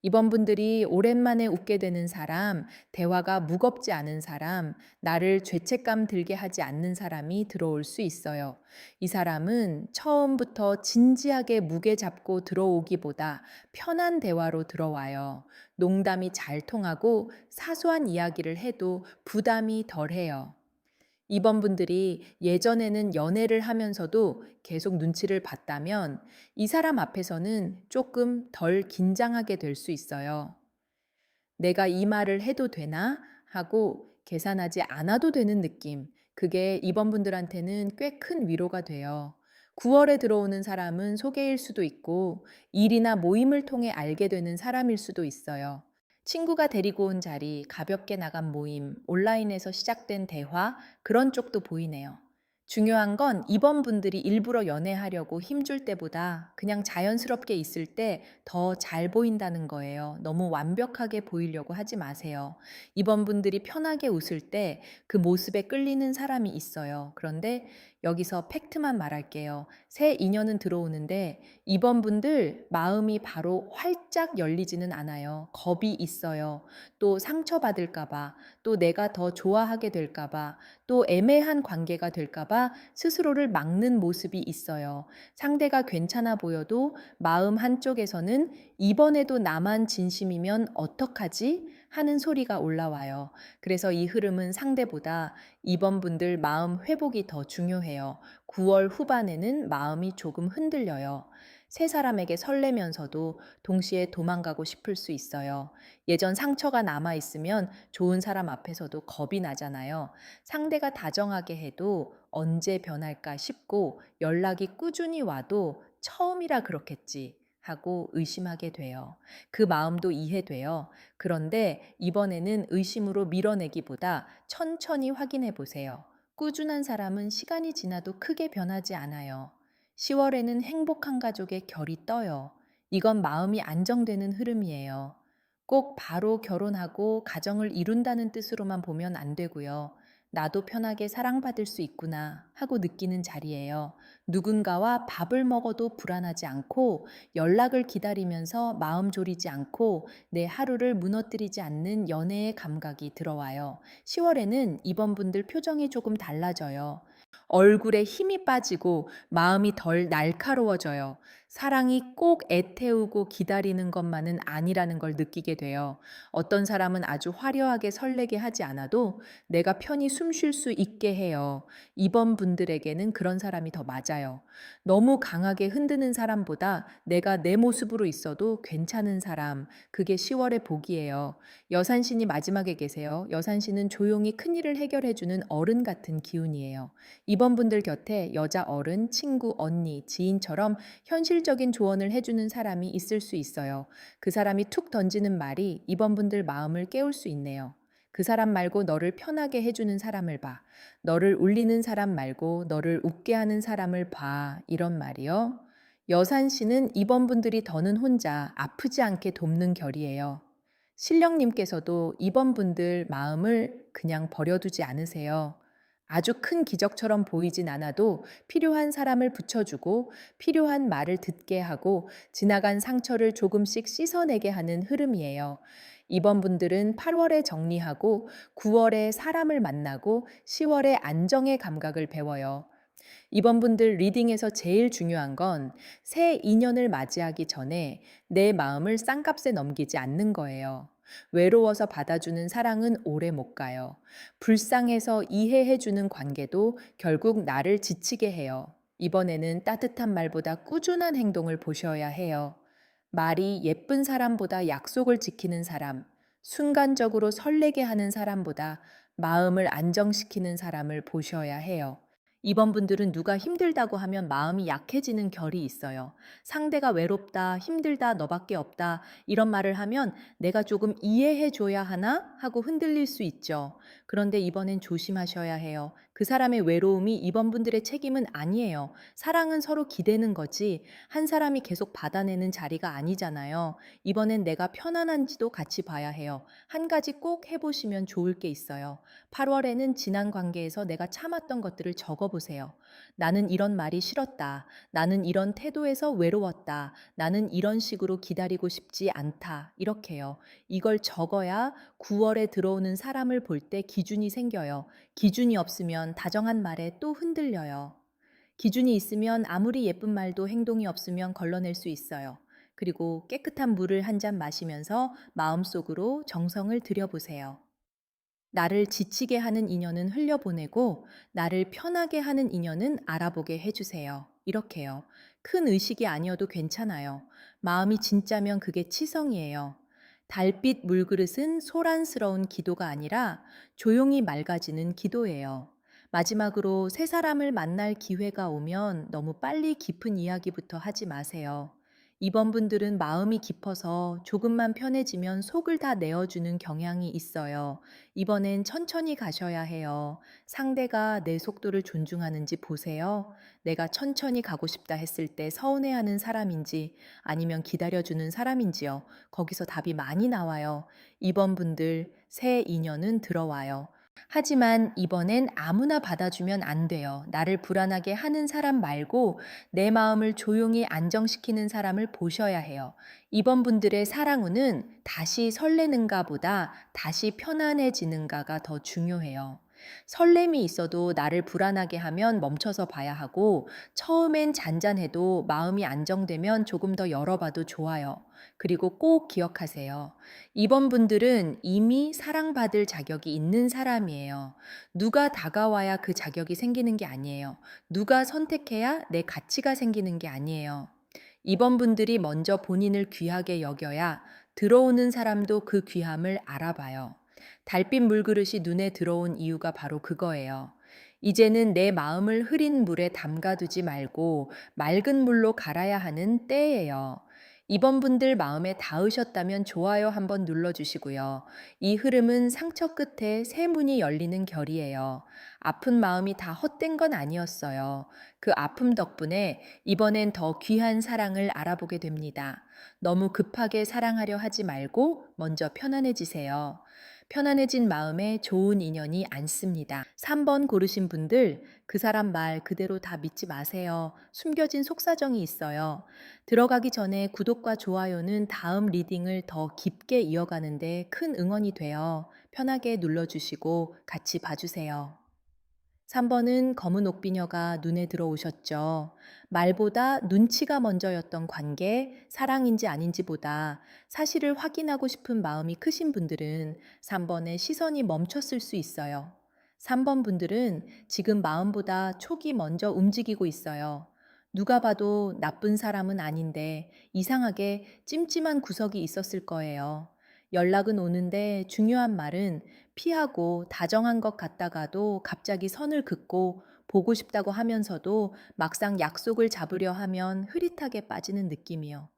이번 분들이 오랜만에 웃게 되는 사람, 대화가 무겁지 않은 사람, 나를 죄책감 들게 하지 않는 사람이 들어올 수 있어요. 이 사람은 처음부터 진지하게 무게 잡고 들어오기보다 편한 대화로 들어와요. 농담이 잘 통하고 사소한 이야기를 해도 부담이 덜해요. 이번 분들이 예전에는 연애를 하면서도 계속 눈치를 봤다면 이 사람 앞에서는 조금 덜 긴장하게 될 수 있어요. 내가 이 말을 해도 되나? 하고 계산하지 않아도 되는 느낌. 그게 이번 분들한테는 꽤 큰 위로가 돼요. 9월에 들어오는 사람은 소개일 수도 있고 일이나 모임을 통해 알게 되는 사람일 수도 있어요. 친구가 데리고 온 자리, 가볍게 나간 모임, 온라인에서 시작된 대화, 그런 쪽도 보이네요. 중요한 건 이번 분들이 일부러 연애하려고 힘줄 때보다 그냥 자연스럽게 있을 때 더 잘 보인다는 거예요. 너무 완벽하게 보이려고 하지 마세요. 이번 분들이 편하게 웃을 때 그 모습에 끌리는 사람이 있어요. 그런데 여기서 팩트만 말할게요. 새 인연은 들어오는데 이번 분들 마음이 바로 활짝 열리지는 않아요. 겁이 있어요. 또 상처받을까봐, 또 내가 더 좋아하게 될까봐, 또 애매한 관계가 될까봐 스스로를 막는 모습이 있어요. 상대가 괜찮아 보여도 마음 한쪽에서는 이번에도 나만 진심이면 어떡하지? 하는 소리가 올라와요. 그래서 이 흐름은 상대보다 이번 분들 마음 회복이 더 중요해요. 9월 후반에는 마음이 조금 흔들려요. 새 사람에게 설레면서도 동시에 도망가고 싶을 수 있어요. 예전 상처가 남아있으면 좋은 사람 앞에서도 겁이 나잖아요. 상대가 다정하게 해도 언제 변할까 싶고 연락이 꾸준히 와도 처음이라 그렇겠지 하고 의심하게 돼요. 그 마음도 이해돼요. 그런데 이번에는 의심으로 밀어내기보다 천천히 확인해 보세요. 꾸준한 사람은 시간이 지나도 크게 변하지 않아요. 10월에는 행복한 가족의 결이 떠요. 이건 마음이 안정되는 흐름이에요. 꼭 바로 결혼하고 가정을 이룬다는 뜻으로만 보면 안 되고요. 나도 편하게 사랑받을 수 있구나 하고 느끼는 자리예요. 누군가와 밥을 먹어도 불안하지 않고 연락을 기다리면서 마음 졸이지 않고 내 하루를 무너뜨리지 않는 연애의 감각이 들어와요. 10월에는 이번 분들 표정이 조금 달라져요. 얼굴에 힘이 빠지고 마음이 덜 날카로워져요. 사랑이 꼭 애태우고 기다리는 것만은 아니라는 걸 느끼게 돼요. 어떤 사람은 아주 화려하게 설레게 하지 않아도 내가 편히 숨 쉴 수 있게 해요. 이번 분들에게는 그런 사람이 더 맞아요. 너무 강하게 흔드는 사람보다 내가 내 모습으로 있어도 괜찮은 사람, 그게 10월의 복이에요. 여산신이 마지막에 계세요. 여산신은 조용히 큰일을 해결해주는 어른 같은 기운이에요. 이번 분들 곁에 여자 어른, 친구, 언니, 지인처럼 현실적인 조언을 해주는 사람이 있을 수 있어요. 그 사람이 툭 던지는 말이 이번 분들 마음을 깨울 수 있네요. 그 사람 말고 너를 편하게 해주는 사람을 봐. 너를 울리는 사람 말고 너를 웃게 하는 사람을 봐. 이런 말이요. 여산 씨는 이번 분들이 더는 혼자 아프지 않게 돕는 결이에요. 신령님께서도 이번 분들 마음을 그냥 버려두지 않으세요. 아주 큰 기적처럼 보이진 않아도 필요한 사람을 붙여주고 필요한 말을 듣게 하고 지나간 상처를 조금씩 씻어내게 하는 흐름이에요. 이번 분들은 8월에 정리하고 9월에 사람을 만나고 10월에 안정의 감각을 배워요. 이번 분들 리딩에서 제일 중요한 건 새 인연을 맞이하기 전에 내 마음을 싼값에 넘기지 않는 거예요. 외로워서 받아주는 사랑은 오래 못 가요. 불쌍해서 이해해주는 관계도 결국 나를 지치게 해요. 이번에는 따뜻한 말보다 꾸준한 행동을 보셔야 해요. 말이 예쁜 사람보다 약속을 지키는 사람, 순간적으로 설레게 하는 사람보다 마음을 안정시키는 사람을 보셔야 해요. 이번 분들은 누가 힘들다고 하면 마음이 약해지는 결이 있어요. 상대가 외롭다, 힘들다, 너밖에 없다, 이런 말을 하면 내가 조금 이해해 줘야 하나 하고 흔들릴 수 있죠. 그런데 이번엔 조심하셔야 해요. 그 사람의 외로움이 이번 분들의 책임은 아니에요. 사랑은 서로 기대는 거지, 한 사람이 계속 받아내는 자리가 아니잖아요. 이번엔 내가 편안한지도 같이 봐야 해요. 한 가지 꼭 해보시면 좋을 게 있어요. 8월에는 지난 관계에서 내가 참았던 것들을 적어보세요. 나는 이런 말이 싫었다. 나는 이런 태도에서 외로웠다. 나는 이런 식으로 기다리고 싶지 않다. 이렇게요. 이걸 적어야 9월에 들어오는 사람을 볼 때 기준이 생겨요. 기준이 없으면 다정한 말에 또 흔들려요. 기준이 있으면 아무리 예쁜 말도 행동이 없으면 걸러낼 수 있어요. 그리고 깨끗한 물을 한 잔 마시면서 마음속으로 정성을 들여보세요. 나를 지치게 하는 인연은 흘려보내고 나를 편하게 하는 인연은 알아보게 해주세요. 이렇게요. 큰 의식이 아니어도 괜찮아요. 마음이 진짜면 그게 치성이에요. 달빛 물그릇은 소란스러운 기도가 아니라 조용히 맑아지는 기도예요. 마지막으로 새 사람을 만날 기회가 오면 너무 빨리 깊은 이야기부터 하지 마세요. 이번 분들은 마음이 깊어서 조금만 편해지면 속을 다 내어주는 경향이 있어요. 이번엔 천천히 가셔야 해요. 상대가 내 속도를 존중하는지 보세요. 내가 천천히 가고 싶다 했을 때 서운해하는 사람인지 아니면 기다려주는 사람인지요. 거기서 답이 많이 나와요. 이번 분들 새 인연은 들어와요. 하지만 이번엔 아무나 받아주면 안 돼요. 나를 불안하게 하는 사람 말고 내 마음을 조용히 안정시키는 사람을 보셔야 해요. 이번 분들의 사랑운은 다시 설레는가 보다 다시 편안해지는가가 더 중요해요. 설렘이 있어도 나를 불안하게 하면 멈춰서 봐야 하고 처음엔 잔잔해도 마음이 안정되면 조금 더 열어봐도 좋아요. 그리고 꼭 기억하세요. 이번 분들은 이미 사랑받을 자격이 있는 사람이에요. 누가 다가와야 그 자격이 생기는 게 아니에요. 누가 선택해야 내 가치가 생기는 게 아니에요. 이번 분들이 먼저 본인을 귀하게 여겨야 들어오는 사람도 그 귀함을 알아봐요. 달빛 물그릇이 눈에 들어온 이유가 바로 그거예요. 이제는 내 마음을 흐린 물에 담가두지 말고 맑은 물로 갈아야 하는 때예요. 이번 분들 마음에 닿으셨다면 좋아요 한번 눌러주시고요. 이 흐름은 상처 끝에 새 문이 열리는 결이에요. 아픈 마음이 다 헛된 건 아니었어요. 그 아픔 덕분에 이번엔 더 귀한 사랑을 알아보게 됩니다. 너무 급하게 사랑하려 하지 말고 먼저 편안해지세요. 편안해진 마음에 좋은 인연이 앉습니다. 3번 고르신 분들, 그 사람 말 그대로 다 믿지 마세요. 숨겨진 속사정이 있어요. 들어가기 전에 구독과 좋아요는 다음 리딩을 더 깊게 이어가는데 큰 응원이 돼요. 편하게 눌러주시고 같이 봐주세요. 3번은 검은 옥비녀가 눈에 들어오셨죠. 말보다 눈치가 먼저였던 관계, 사랑인지 아닌지보다 사실을 확인하고 싶은 마음이 크신 분들은 3번의 시선이 멈췄을 수 있어요. 3번 분들은 지금 마음보다 촉이 먼저 움직이고 있어요. 누가 봐도 나쁜 사람은 아닌데 이상하게 찜찜한 구석이 있었을 거예요. 연락은 오는데 중요한 말은 피하고 다정한 것 같다가도 갑자기 선을 긋고 보고 싶다고 하면서도 막상 약속을 잡으려 하면 흐릿하게 빠지는 느낌이요.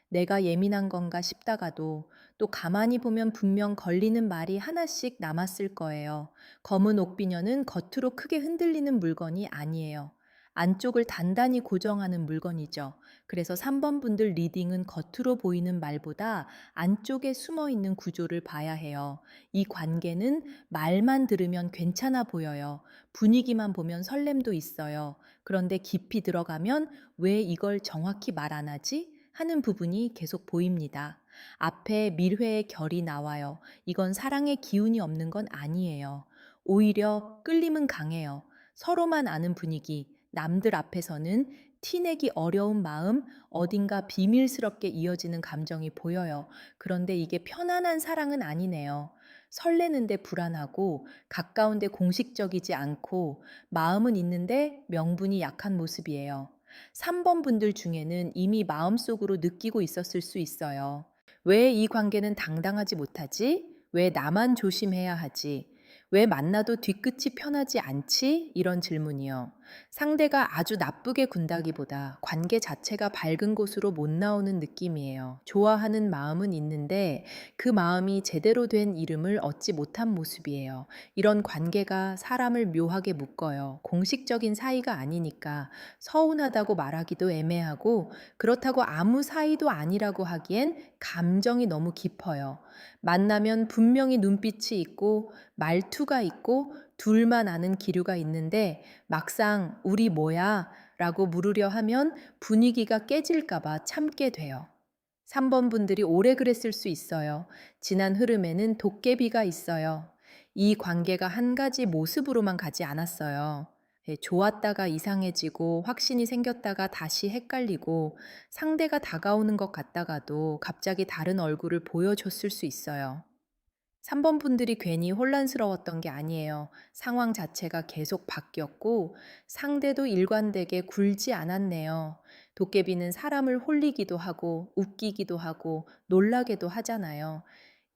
내가 예민한 건가 싶다가도 또 가만히 보면 분명 걸리는 말이 하나씩 남았을 거예요. 검은 옥비녀는 겉으로 크게 흔들리는 물건이 아니에요. 안쪽을 단단히 고정하는 물건이죠. 그래서 3번 분들 리딩은 겉으로 보이는 말보다 안쪽에 숨어 있는 구조를 봐야 해요. 이 관계는 말만 들으면 괜찮아 보여요. 분위기만 보면 설렘도 있어요. 그런데 깊이 들어가면 왜 이걸 정확히 말 안 하지? 하는 부분이 계속 보입니다. 앞에 밀회의 결이 나와요. 이건 사랑의 기운이 없는 건 아니에요. 오히려 끌림은 강해요. 서로만 아는 분위기, 남들 앞에서는 티내기 어려운 마음, 어딘가 비밀스럽게 이어지는 감정이 보여요. 그런데 이게 편안한 사랑은 아니네요. 설레는데 불안하고 가까운데 공식적이지 않고 마음은 있는데 명분이 약한 모습이에요. 3번 분들 중에는 이미 마음속으로 느끼고 있었을 수 있어요. 왜 이 관계는 당당하지 못하지? 왜 나만 조심해야 하지? 왜 만나도 뒤끝이 편하지 않지? 이런 질문이요. 상대가 아주 나쁘게 군다기보다 관계 자체가 밝은 곳으로 못 나오는 느낌이에요. 좋아하는 마음은 있는데 그 마음이 제대로 된 이름을 얻지 못한 모습이에요. 이런 관계가 사람을 묘하게 묶어요. 공식적인 사이가 아니니까 서운하다고 말하기도 애매하고 그렇다고 아무 사이도 아니라고 하기엔 감정이 너무 깊어요. 만나면 분명히 눈빛이 있고 말투가 있고 둘만 아는 기류가 있는데 막상 "우리 뭐야?" 라고 물으려 하면 분위기가 깨질까 봐 참게 돼요. 3번 분들이 오래 그랬을 수 있어요. 지난 흐름에는 도깨비가 있어요. 이 관계가 한 가지 모습으로만 가지 않았어요. 예, 좋았다가 이상해지고 확신이 생겼다가 다시 헷갈리고 상대가 다가오는 것 같다가도 갑자기 다른 얼굴을 보여줬을 수 있어요. 3번 분들이 괜히 혼란스러웠던 게 아니에요. 상황 자체가 계속 바뀌었고 상대도 일관되게 굴지 않았네요. 도깨비는 사람을 홀리기도 하고 웃기기도 하고 놀라게도 하잖아요.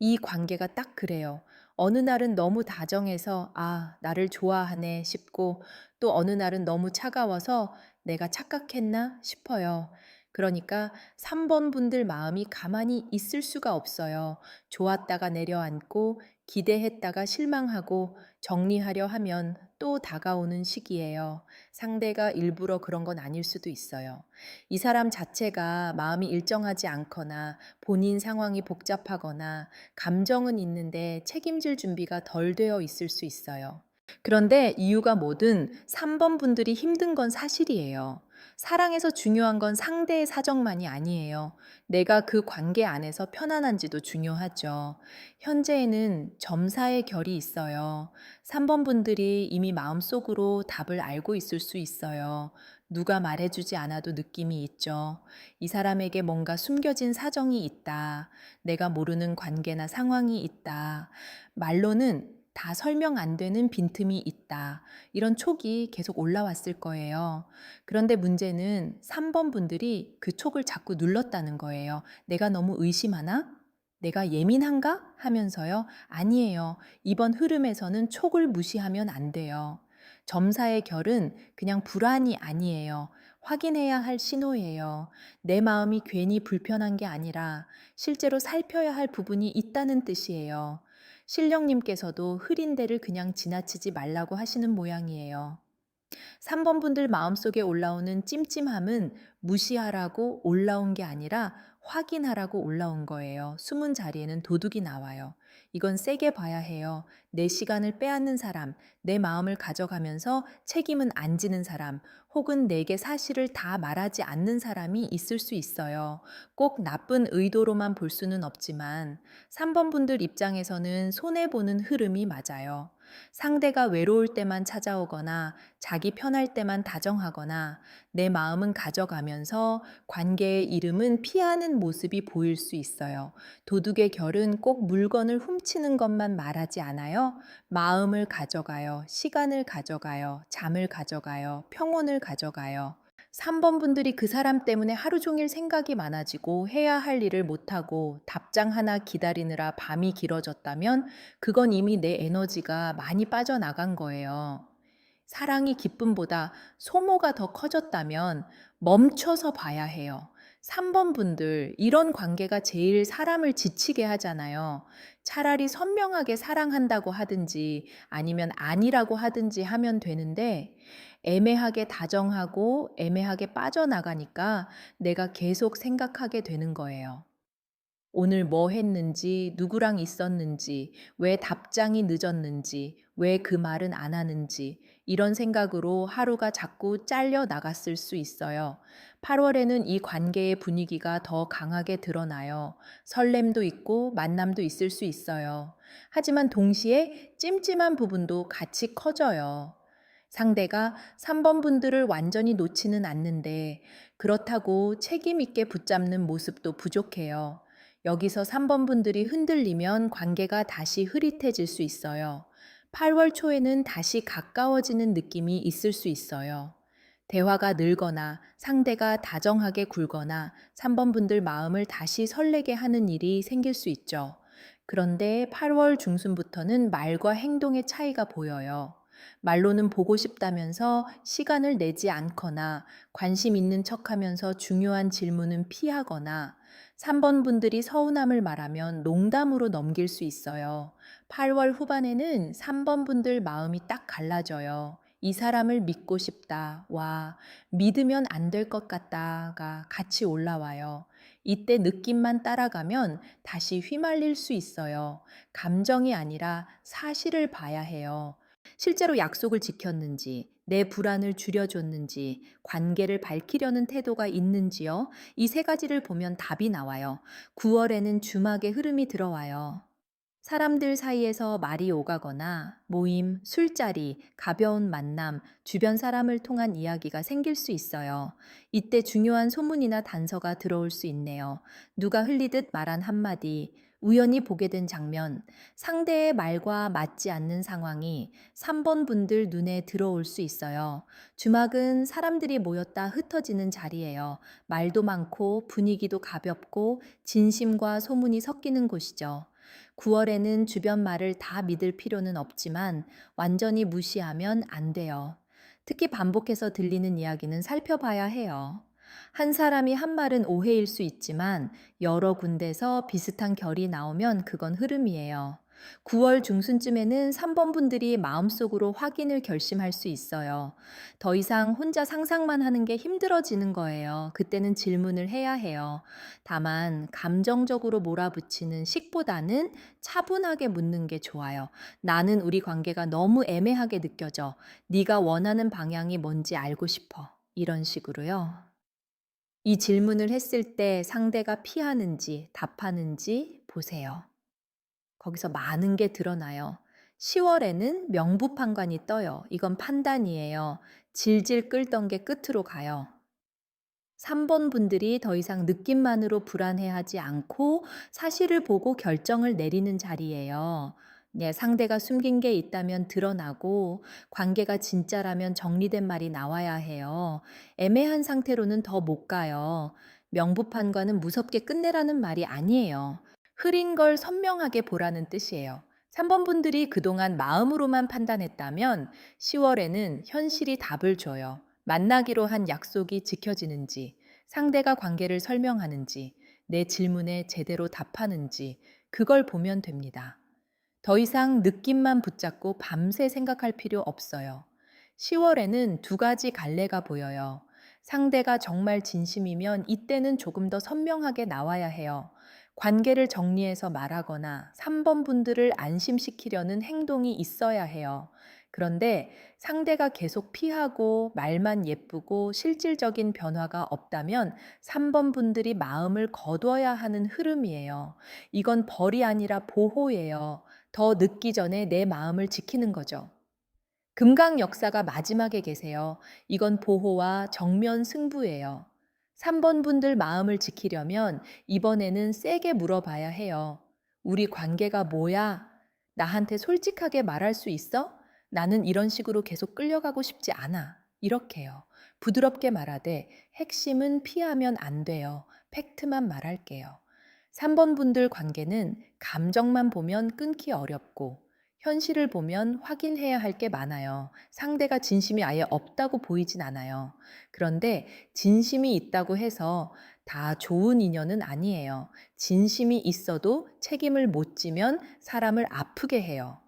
이 관계가 딱 그래요. 어느 날은 너무 다정해서 아, 나를 좋아하네 싶고 또 어느 날은 너무 차가워서 내가 착각했나 싶어요. 그러니까 3번 분들 마음이 가만히 있을 수가 없어요. 좋았다가 내려앉고 기대했다가 실망하고 정리하려 하면 또 다가오는 시기예요. 상대가 일부러 그런 건 아닐 수도 있어요. 이 사람 자체가 마음이 일정하지 않거나 본인 상황이 복잡하거나 감정은 있는데 책임질 준비가 덜 되어 있을 수 있어요. 그런데 이유가 뭐든 3번 분들이 힘든 건 사실이에요. 사랑에서 중요한 건 상대의 사정만이 아니에요. 내가 그 관계 안에서 편안한지도 중요하죠. 현재에는 점사의 결이 있어요. 3번 분들이 이미 마음속으로 답을 알고 있을 수 있어요. 누가 말해주지 않아도 느낌이 있죠. 이 사람에게 뭔가 숨겨진 사정이 있다. 내가 모르는 관계나 상황이 있다. 말로는 다 설명 안 되는 빈틈이 있다. 이런 촉이 계속 올라왔을 거예요. 그런데 문제는 3번 분들이 그 촉을 자꾸 눌렀다는 거예요. 내가 너무 의심하나? 내가 예민한가? 하면서요. 아니에요. 이번 흐름에서는 촉을 무시하면 안 돼요. 점사의 결은 그냥 불안이 아니에요. 확인해야 할 신호예요. 내 마음이 괜히 불편한 게 아니라 실제로 살펴야 할 부분이 있다는 뜻이에요. 신령님께서도 흐린 데를 그냥 지나치지 말라고 하시는 모양이에요. 3번 분들 마음속에 올라오는 찜찜함은 무시하라고 올라온 게 아니라 확인하라고 올라온 거예요. 숨은 자리에는 도둑이 나와요. 이건 세게 봐야 해요. 내 시간을 빼앗는 사람, 내 마음을 가져가면서 책임은 안 지는 사람, 혹은 내게 사실을 다 말하지 않는 사람이 있을 수 있어요. 꼭 나쁜 의도로만 볼 수는 없지만 3번 분들 입장에서는 손해보는 흐름이 맞아요. 상대가 외로울 때만 찾아오거나 자기 편할 때만 다정하거나 내 마음은 가져가면서 관계의 이름은 피하는 모습이 보일 수 있어요. 도둑의 결은 꼭 물건을 훔치는 것만 말하지 않아요. 마음을 가져가요. 시간을 가져가요. 잠을 가져가요. 평온을 가져가요. 3번 분들이 그 사람 때문에 하루 종일 생각이 많아지고 해야 할 일을 못하고 답장 하나 기다리느라 밤이 길어졌다면 그건 이미 내 에너지가 많이 빠져나간 거예요. 사랑이 기쁨보다 소모가 더 커졌다면 멈춰서 봐야 해요. 3번 분들, 이런 관계가 제일 사람을 지치게 하잖아요. 차라리 선명하게 사랑한다고 하든지 아니면 아니라고 하든지 하면 되는데 애매하게 다정하고 애매하게 빠져나가니까 내가 계속 생각하게 되는 거예요. 오늘 뭐 했는지, 누구랑 있었는지, 왜 답장이 늦었는지, 왜 그 말은 안 하는지, 이런 생각으로 하루가 자꾸 잘려 나갔을 수 있어요. 8월에는 이 관계의 분위기가 더 강하게 드러나요. 설렘도 있고 만남도 있을 수 있어요. 하지만 동시에 찜찜한 부분도 같이 커져요. 상대가 3번 분들을 완전히 놓지는 않는데 그렇다고 책임 있게 붙잡는 모습도 부족해요. 여기서 3번 분들이 흔들리면 관계가 다시 흐릿해질 수 있어요. 8월 초에는 다시 가까워지는 느낌이 있을 수 있어요. 대화가 늘거나 상대가 다정하게 굴거나 3번 분들 마음을 다시 설레게 하는 일이 생길 수 있죠. 그런데 8월 중순부터는 말과 행동의 차이가 보여요. 말로는 보고 싶다면서 시간을 내지 않거나 관심 있는 척하면서 중요한 질문은 피하거나 3번 분들이 서운함을 말하면 농담으로 넘길 수 있어요. 8월 후반에는 3번 분들 마음이 딱 갈라져요. 이 사람을 믿고 싶다. 와, 믿으면 안 될 것 같다가 같이 올라와요. 이때 느낌만 따라가면 다시 휘말릴 수 있어요. 감정이 아니라 사실을 봐야 해요. 실제로 약속을 지켰는지, 내 불안을 줄여줬는지, 관계를 밝히려는 태도가 있는지요? 이 세 가지를 보면 답이 나와요. 9월에는 주막의 흐름이 들어와요. 사람들 사이에서 말이 오가거나 모임, 술자리, 가벼운 만남, 주변 사람을 통한 이야기가 생길 수 있어요. 이때 중요한 소문이나 단서가 들어올 수 있네요. 누가 흘리듯 말한 한마디, 우연히 보게 된 장면, 상대의 말과 맞지 않는 상황이 3번 분들 눈에 들어올 수 있어요. 주막은 사람들이 모였다 흩어지는 자리예요. 말도 많고 분위기도 가볍고 진심과 소문이 섞이는 곳이죠. 9월에는 주변 말을 다 믿을 필요는 없지만 완전히 무시하면 안 돼요. 특히 반복해서 들리는 이야기는 살펴봐야 해요. 한 사람이 한 말은 오해일 수 있지만 여러 군데서 비슷한 결이 나오면 그건 흐름이에요. 9월 중순쯤에는 3번 분들이 마음속으로 확인을 결심할 수 있어요. 더 이상 혼자 상상만 하는 게 힘들어지는 거예요. 그때는 질문을 해야 해요. 다만 감정적으로 몰아붙이는 식보다는 차분하게 묻는 게 좋아요. 나는 우리 관계가 너무 애매하게 느껴져. 네가 원하는 방향이 뭔지 알고 싶어. 이런 식으로요. 이 질문을 했을 때 상대가 피하는지 답하는지 보세요. 거기서 많은 게 드러나요. 10월에는 명부판관이 떠요. 이건 판단이에요. 질질 끌던 게 끝으로 가요. 3번 분들이 더 이상 느낌만으로 불안해하지 않고 사실을 보고 결정을 내리는 자리예요. 네, 상대가 숨긴 게 있다면 드러나고 관계가 진짜라면 정리된 말이 나와야 해요. 애매한 상태로는 더 못 가요. 명부판관은 무섭게 끝내라는 말이 아니에요. 흐린 걸 선명하게 보라는 뜻이에요. 3번 분들이 그동안 마음으로만 판단했다면 10월에는 현실이 답을 줘요. 만나기로 한 약속이 지켜지는지, 상대가 관계를 설명하는지, 내 질문에 제대로 답하는지, 그걸 보면 됩니다. 더 이상 느낌만 붙잡고 밤새 생각할 필요 없어요. 10월에는 두 가지 갈래가 보여요. 상대가 정말 진심이면 이때는 조금 더 선명하게 나와야 해요. 관계를 정리해서 말하거나 3번 분들을 안심시키려는 행동이 있어야 해요. 그런데 상대가 계속 피하고 말만 예쁘고 실질적인 변화가 없다면 3번 분들이 마음을 거둬야 하는 흐름이에요. 이건 벌이 아니라 보호예요. 더 늦기 전에 내 마음을 지키는 거죠. 금강 역사가 마지막에 계세요. 이건 보호와 정면 승부예요. 3번 분들 마음을 지키려면 이번에는 세게 물어봐야 해요. 우리 관계가 뭐야? 나한테 솔직하게 말할 수 있어? 나는 이런 식으로 계속 끌려가고 싶지 않아. 이렇게요. 부드럽게 말하되 핵심은 피하면 안 돼요. 팩트만 말할게요. 3번 분들 관계는 감정만 보면 끊기 어렵고 현실을 보면 확인해야 할 게 많아요. 상대가 진심이 아예 없다고 보이진 않아요. 그런데 진심이 있다고 해서 다 좋은 인연은 아니에요. 진심이 있어도 책임을 못 지면 사람을 아프게 해요.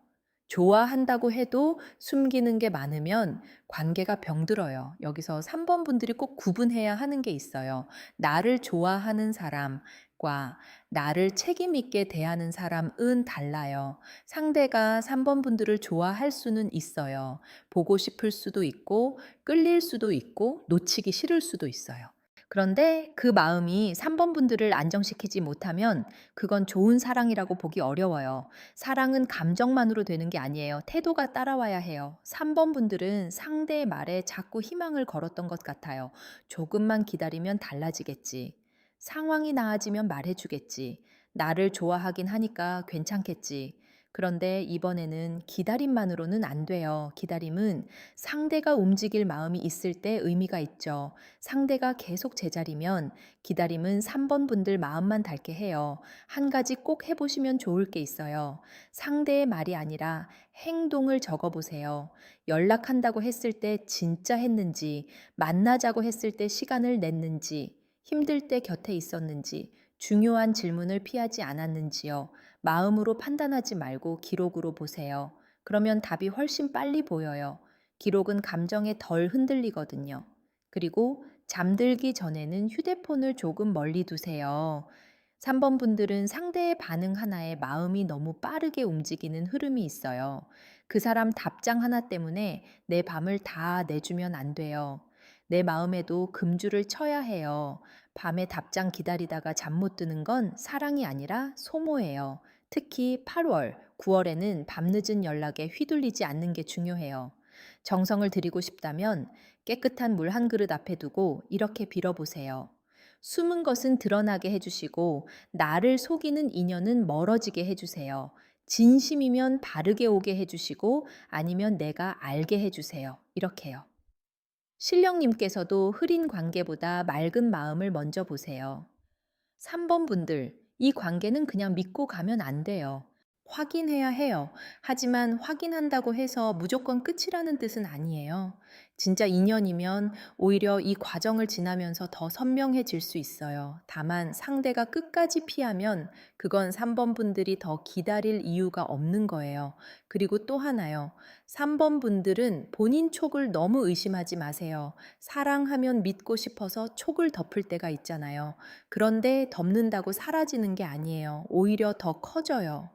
좋아한다고 해도 숨기는 게 많으면 관계가 병들어요. 여기서 3번 분들이 꼭 구분해야 하는 게 있어요. 나를 좋아하는 사람과 나를 책임 있게 대하는 사람은 달라요. 상대가 3번 분들을 좋아할 수는 있어요. 보고 싶을 수도 있고, 끌릴 수도 있고, 놓치기 싫을 수도 있어요. 그런데 그 마음이 3번 분들을 안정시키지 못하면 그건 좋은 사랑이라고 보기 어려워요. 사랑은 감정만으로 되는 게 아니에요. 태도가 따라와야 해요. 3번 분들은 상대의 말에 자꾸 희망을 걸었던 것 같아요. 조금만 기다리면 달라지겠지. 상황이 나아지면 말해주겠지. 나를 좋아하긴 하니까 괜찮겠지. 그런데 이번에는 기다림만으로는 안 돼요. 기다림은 상대가 움직일 마음이 있을 때 의미가 있죠. 상대가 계속 제자리면 기다림은 3번 분들 마음만 닳게 해요. 한 가지 꼭 해보시면 좋을 게 있어요. 상대의 말이 아니라 행동을 적어보세요. 연락한다고 했을 때 진짜 했는지, 만나자고 했을 때 시간을 냈는지, 힘들 때 곁에 있었는지, 중요한 질문을 피하지 않았는지요. 마음으로 판단하지 말고 기록으로 보세요. 그러면 답이 훨씬 빨리 보여요. 기록은 감정에 덜 흔들리거든요. 그리고 잠들기 전에는 휴대폰을 조금 멀리 두세요. 3번 분들은 상대의 반응 하나에 마음이 너무 빠르게 움직이는 흐름이 있어요. 그 사람 답장 하나 때문에 내 밤을 다 내주면 안 돼요. 내 마음에도 금줄을 쳐야 해요. 밤에 답장 기다리다가 잠 못 드는 건 사랑이 아니라 소모예요. 특히 8월, 9월에는 밤늦은 연락에 휘둘리지 않는 게 중요해요. 정성을 들이고 싶다면 깨끗한 물 한 그릇 앞에 두고 이렇게 빌어보세요. 숨은 것은 드러나게 해주시고 나를 속이는 인연은 멀어지게 해주세요. 진심이면 바르게 오게 해주시고 아니면 내가 알게 해주세요. 이렇게요. 신령님께서도 흐린 관계보다 맑은 마음을 먼저 보세요. 3번 분들, 이 관계는 그냥 믿고 가면 안 돼요. 확인해야 해요. 하지만 확인한다고 해서 무조건 끝이라는 뜻은 아니에요. 진짜 인연이면 오히려 이 과정을 지나면서 더 선명해질 수 있어요. 다만 상대가 끝까지 피하면 그건 3번 분들이 더 기다릴 이유가 없는 거예요. 그리고 또 하나요. 3번 분들은 본인 촉을 너무 의심하지 마세요. 사랑하면 믿고 싶어서 촉을 덮을 때가 있잖아요. 그런데 덮는다고 사라지는 게 아니에요. 오히려 더 커져요.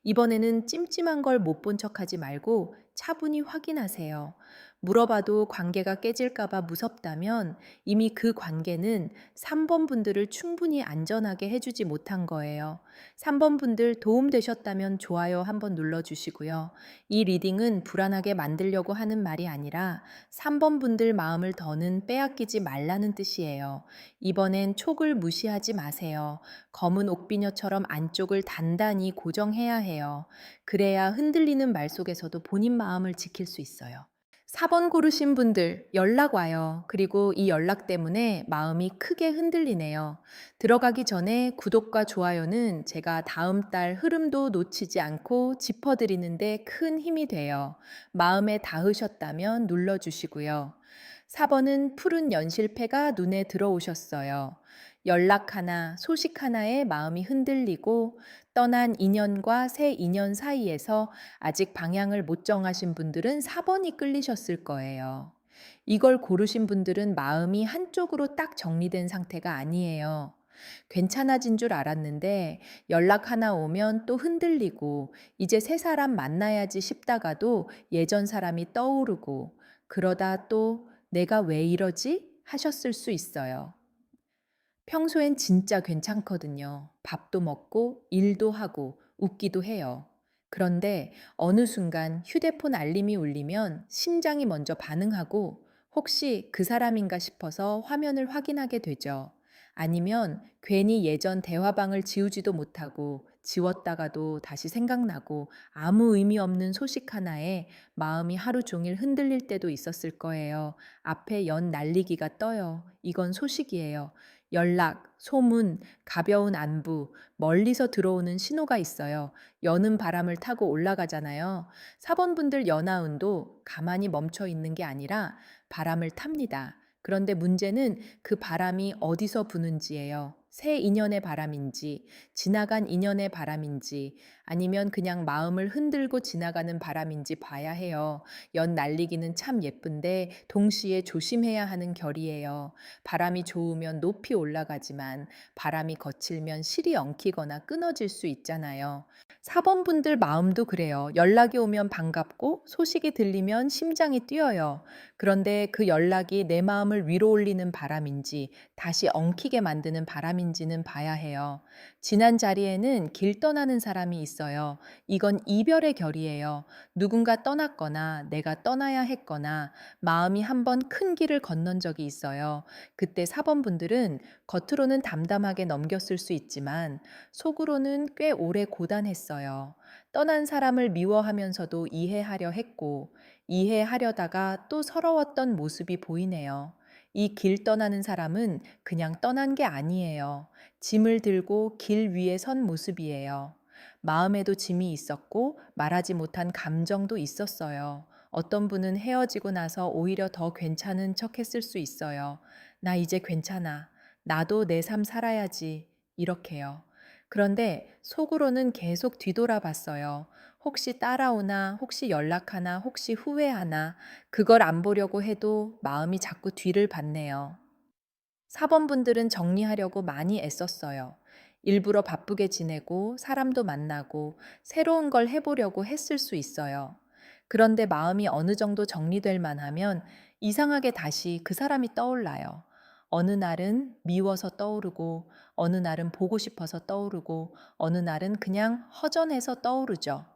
이번에는 찜찜한 걸 못 본 척하지 말고 차분히 확인하세요. 물어봐도 관계가 깨질까봐 무섭다면 이미 그 관계는 3번 분들을 충분히 안전하게 해주지 못한 거예요. 3번 분들 도움되셨다면 좋아요 한번 눌러주시고요. 이 리딩은 불안하게 만들려고 하는 말이 아니라 3번 분들 마음을 더는 빼앗기지 말라는 뜻이에요. 이번엔 촉을 무시하지 마세요. 검은 옥비녀처럼 안쪽을 단단히 고정해야 해요. 그래야 흔들리는 말 속에서도 본인 마음을 지킬 수 있어요. 4번 고르신 분들 연락 와요. 그리고 이 연락 때문에 마음이 크게 흔들리네요. 들어가기 전에 구독과 좋아요는 제가 다음 달 흐름도 놓치지 않고 짚어드리는데 큰 힘이 돼요. 마음에 닿으셨다면 눌러주시고요. 4번은 푸른 연실패가 눈에 들어오셨어요. 연락 하나, 소식 하나에 마음이 흔들리고 떠난 인연과 새 인연 사이에서 아직 방향을 못 정하신 분들은 4번이 끌리셨을 거예요. 이걸 고르신 분들은 마음이 한쪽으로 딱 정리된 상태가 아니에요. 괜찮아진 줄 알았는데 연락 하나 오면 또 흔들리고 이제 새 사람 만나야지 싶다가도 예전 사람이 떠오르고 그러다 또 내가 왜 이러지? 하셨을 수 있어요. 평소엔 진짜 괜찮거든요. 밥도 먹고 일도 하고 웃기도 해요. 그런데 어느 순간 휴대폰 알림이 울리면 심장이 먼저 반응하고 혹시 그 사람인가 싶어서 화면을 확인하게 되죠. 아니면 괜히 예전 대화방을 지우지도 못하고 지웠다가도 다시 생각나고 아무 의미 없는 소식 하나에 마음이 하루 종일 흔들릴 때도 있었을 거예요. 앞에 연 날리기가 떠요. 이건 소식이에요. 연락, 소문, 가벼운 안부, 멀리서 들어오는 신호가 있어요. 여는 바람을 타고 올라가잖아요. 사번분들 연하운도 가만히 멈춰 있는 게 아니라 바람을 탑니다. 그런데 문제는 그 바람이 어디서 부는지예요. 새 인연의 바람인지, 지나간 인연의 바람인지, 아니면 그냥 마음을 흔들고 지나가는 바람인지 봐야 해요. 연 날리기는 참 예쁜데 동시에 조심해야 하는 결이에요. 바람이 좋으면 높이 올라가지만 바람이 거칠면 실이 엉키거나 끊어질 수 있잖아요. 사번분들 마음도 그래요. 연락이 오면 반갑고 소식이 들리면 심장이 뛰어요. 그런데 그 연락이 내 마음을 위로 올리는 바람인지 다시 엉키게 만드는 바람인지는 봐야 해요. 지난 자리에는 길 떠나는 사람이 있어요. 이건 이별의 결이에요. 누군가 떠났거나 내가 떠나야 했거나 마음이 한번 큰 길을 건넌 적이 있어요. 그때 사번분들은 겉으로는 담담하게 넘겼을 수 있지만 속으로는 꽤 오래 고단했어요. 떠난 사람을 미워하면서도 이해하려 했고, 이해하려다가 또 서러웠던 모습이 보이네요. 이 길 떠나는 사람은 그냥 떠난 게 아니에요. 짐을 들고 길 위에 선 모습이에요. 마음에도 짐이 있었고, 말하지 못한 감정도 있었어요. 어떤 분은 헤어지고 나서 오히려 더 괜찮은 척 했을 수 있어요. 나 이제 괜찮아. 나도 내 삶 살아야지. 이렇게요. 그런데 속으로는 계속 뒤돌아봤어요. 혹시 따라오나, 혹시 연락하나, 혹시 후회하나, 그걸 안 보려고 해도 마음이 자꾸 뒤를 봤네요. 사번분들은 정리하려고 많이 애썼어요. 일부러 바쁘게 지내고, 사람도 만나고, 새로운 걸 해보려고 했을 수 있어요. 그런데 마음이 어느 정도 정리될 만하면 이상하게 다시 그 사람이 떠올라요. 어느 날은 미워서 떠오르고, 어느 날은 보고 싶어서 떠오르고, 어느 날은 그냥 허전해서 떠오르죠.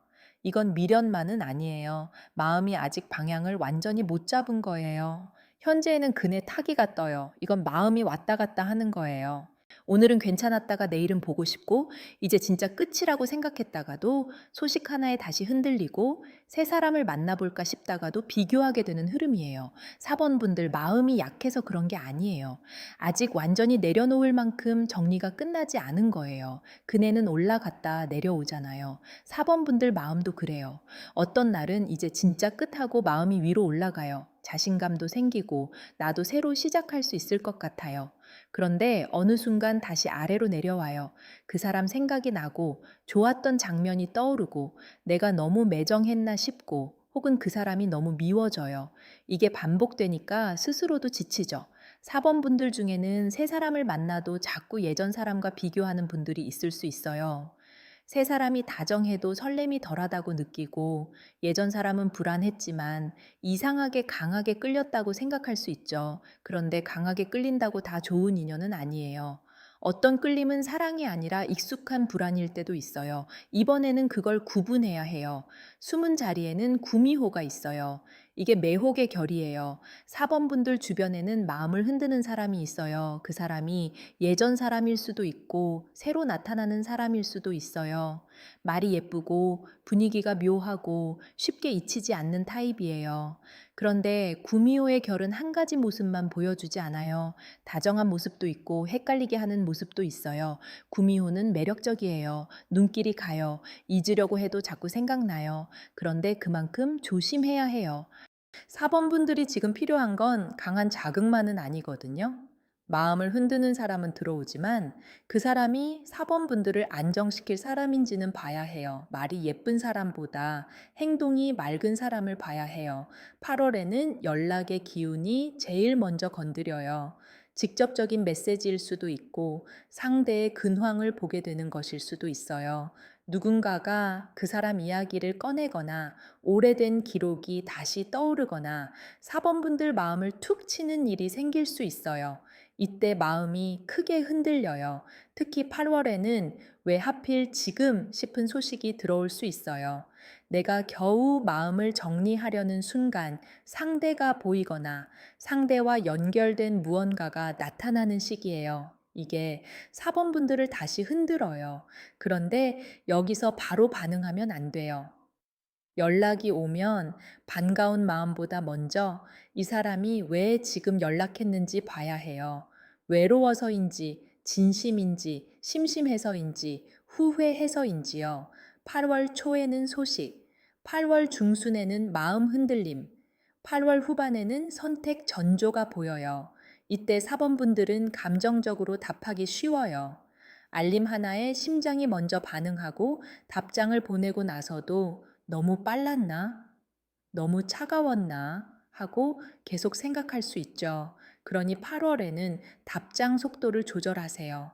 이건 미련만은 아니에요. 마음이 아직 방향을 완전히 못 잡은 거예요. 현재에는 그네 타기가 떠요. 이건 마음이 왔다 갔다 하는 거예요. 오늘은 괜찮았다가 내일은 보고 싶고, 이제 진짜 끝이라고 생각했다가도 소식 하나에 다시 흔들리고, 새 사람을 만나볼까 싶다가도 비교하게 되는 흐름이에요. 사번분들 마음이 약해서 그런 게 아니에요. 아직 완전히 내려놓을 만큼 정리가 끝나지 않은 거예요. 그네는 올라갔다 내려오잖아요. 사번분들 마음도 그래요. 어떤 날은 이제 진짜 끝하고 마음이 위로 올라가요. 자신감도 생기고 나도 새로 시작할 수 있을 것 같아요. 그런데 어느 순간 다시 아래로 내려와요. 그 사람 생각이 나고 좋았던 장면이 떠오르고 내가 너무 매정했나 싶고 혹은 그 사람이 너무 미워져요. 이게 반복되니까 스스로도 지치죠. 사번분들 중에는 새 사람을 만나도 자꾸 예전 사람과 비교하는 분들이 있을 수 있어요. 새 사람이 다정해도 설렘이 덜하다고 느끼고 예전 사람은 불안했지만 이상하게 강하게 끌렸다고 생각할 수 있죠. 그런데 강하게 끌린다고 다 좋은 인연은 아니에요. 어떤 끌림은 사랑이 아니라 익숙한 불안일 때도 있어요. 이번에는 그걸 구분해야 해요. 숨은 자리에는 구미호가 있어요. 이게 매혹의 결이에요. 사번분들 주변에는 마음을 흔드는 사람이 있어요. 그 사람이 예전 사람일 수도 있고 새로 나타나는 사람일 수도 있어요. 말이 예쁘고 분위기가 묘하고 쉽게 잊히지 않는 타입이에요. 그런데 구미호의 결은 한 가지 모습만 보여주지 않아요. 다정한 모습도 있고 헷갈리게 하는 모습도 있어요. 구미호는 매력적이에요. 눈길이 가요. 잊으려고 해도 자꾸 생각나요. 그런데 그만큼 조심해야 해요. 사번분들이 지금 필요한 건 강한 자극만은 아니거든요. 마음을 흔드는 사람은 들어오지만 그 사람이 사번분들을 안정시킬 사람인지는 봐야 해요. 말이 예쁜 사람보다 행동이 맑은 사람을 봐야 해요. 8월에는 연락의 기운이 제일 먼저 건드려요. 직접적인 메시지일 수도 있고 상대의 근황을 보게 되는 것일 수도 있어요. 누군가가 그 사람 이야기를 꺼내거나 오래된 기록이 다시 떠오르거나 사번분들 마음을 툭 치는 일이 생길 수 있어요. 이때 마음이 크게 흔들려요. 특히 8월에는 왜 하필 지금 싶은 소식이 들어올 수 있어요. 내가 겨우 마음을 정리하려는 순간 상대가 보이거나 상대와 연결된 무언가가 나타나는 시기예요. 이게 사번분들을 다시 흔들어요. 그런데 여기서 바로 반응하면 안 돼요. 연락이 오면 반가운 마음보다 먼저 이 사람이 왜 지금 연락했는지 봐야 해요. 외로워서인지, 진심인지, 심심해서인지, 후회해서인지요. 8월 초에는 소식, 8월 중순에는 마음 흔들림, 8월 후반에는 선택 전조가 보여요. 이때 사번분들은 감정적으로 답하기 쉬워요. 알림 하나에 심장이 먼저 반응하고 답장을 보내고 나서도 너무 빨랐나? 너무 차가웠나? 하고 계속 생각할 수 있죠. 그러니 8월에는 답장 속도를 조절하세요.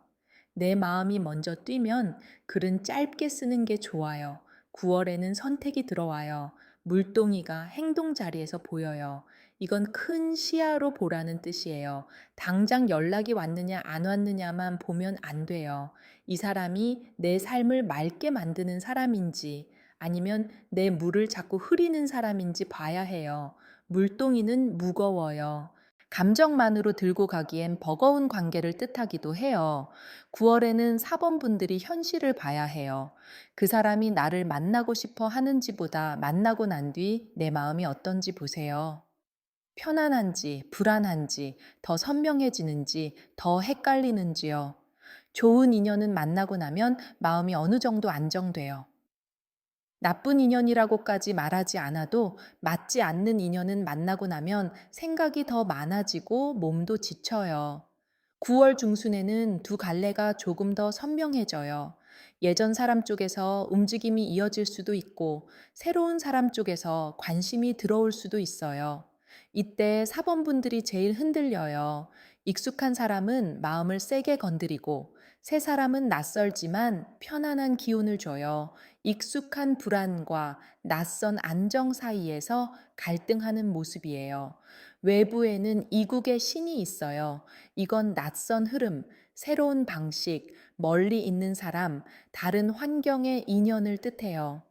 내 마음이 먼저 뛰면 글은 짧게 쓰는 게 좋아요. 9월에는 선택이 들어와요. 물동이가 행동 자리에서 보여요. 이건 큰 시야로 보라는 뜻이에요. 당장 연락이 왔느냐 안 왔느냐만 보면 안 돼요. 이 사람이 내 삶을 맑게 만드는 사람인지 아니면 내 물을 자꾸 흐리는 사람인지 봐야 해요. 물동이는 무거워요. 감정만으로 들고 가기엔 버거운 관계를 뜻하기도 해요. 9월에는 사번분들이 현실을 봐야 해요. 그 사람이 나를 만나고 싶어 하는지보다 만나고 난 뒤 내 마음이 어떤지 보세요. 편안한지, 불안한지, 더 선명해지는지, 더 헷갈리는지요. 좋은 인연은 만나고 나면 마음이 어느 정도 안정돼요. 나쁜 인연이라고까지 말하지 않아도 맞지 않는 인연은 만나고 나면 생각이 더 많아지고 몸도 지쳐요. 9월 중순에는 두 갈래가 조금 더 선명해져요. 예전 사람 쪽에서 움직임이 이어질 수도 있고 새로운 사람 쪽에서 관심이 들어올 수도 있어요. 이때 사번분들이 제일 흔들려요. 익숙한 사람은 마음을 세게 건드리고 새 사람은 낯설지만 편안한 기운을 줘요. 익숙한 불안과 낯선 안정 사이에서 갈등하는 모습이에요. 외부에는 이국의 신이 있어요. 이건 낯선 흐름, 새로운 방식, 멀리 있는 사람, 다른 환경의 인연을 뜻해요.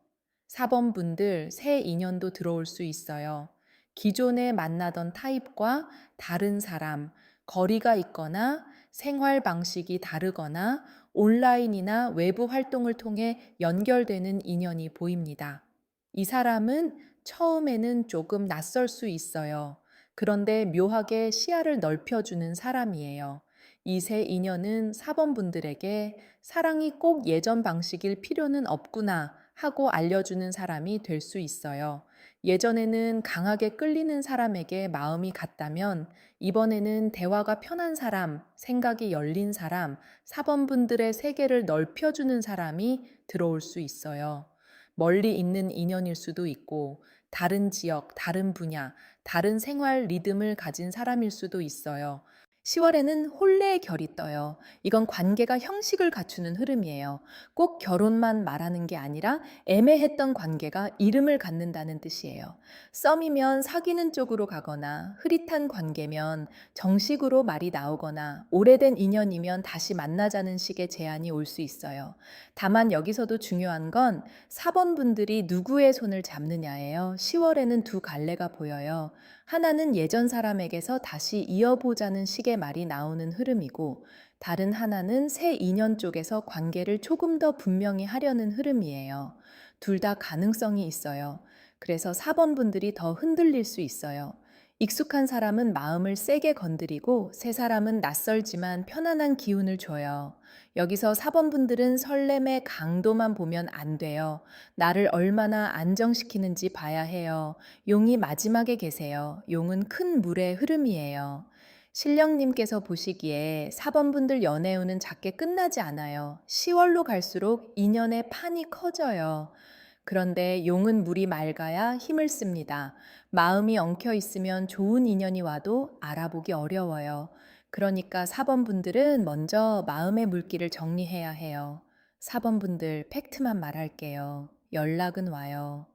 사번분들 새 인연도 들어올 수 있어요. 기존에 만나던 타입과 다른 사람, 거리가 있거나 생활 방식이 다르거나 온라인이나 외부 활동을 통해 연결되는 인연이 보입니다. 이 사람은 처음에는 조금 낯설 수 있어요. 그런데 묘하게 시야를 넓혀주는 사람이에요. 이 세 인연은 사번분들에게 사랑이 꼭 예전 방식일 필요는 없구나 하고 알려주는 사람이 될 수 있어요. 예전에는 강하게 끌리는 사람에게 마음이 갔다면 이번에는 대화가 편한 사람, 생각이 열린 사람, 사번분들의 세계를 넓혀주는 사람이 들어올 수 있어요. 멀리 있는 인연일 수도 있고, 다른 지역, 다른 분야, 다른 생활 리듬을 가진 사람일 수도 있어요. 10월에는 혼례의 결이 떠요. 이건 관계가 형식을 갖추는 흐름이에요. 꼭 결혼만 말하는 게 아니라 애매했던 관계가 이름을 갖는다는 뜻이에요. 썸이면 사귀는 쪽으로 가거나 흐릿한 관계면 정식으로 말이 나오거나 오래된 인연이면 다시 만나자는 식의 제안이 올 수 있어요. 다만 여기서도 중요한 건 4번분들이 누구의 손을 잡느냐예요. 10월에는 두 갈래가 보여요. 하나는 예전 사람에게서 다시 이어보자는 식의 말이 나오는 흐름이고, 다른 하나는 새 인연 쪽에서 관계를 조금 더 분명히 하려는 흐름이에요. 둘 다 가능성이 있어요. 그래서 4번분들이 더 흔들릴 수 있어요. 익숙한 사람은 마음을 세게 건드리고 새 사람은 낯설지만 편안한 기운을 줘요. 여기서 4번분들은 설렘의 강도만 보면 안 돼요. 나를 얼마나 안정시키는지 봐야 해요. 용이 마지막에 계세요. 용은 큰 물의 흐름이에요. 신령님께서 보시기에 4번분들 연애운은 작게 끝나지 않아요. 10월로 갈수록 인연의 판이 커져요. 그런데 용은 물이 맑아야 힘을 씁니다. 마음이 엉켜 있으면 좋은 인연이 와도 알아보기 어려워요. 그러니까 4번분들은 먼저 마음의 물기를 정리해야 해요. 4번분들 팩트만 말할게요. 연락은 와요.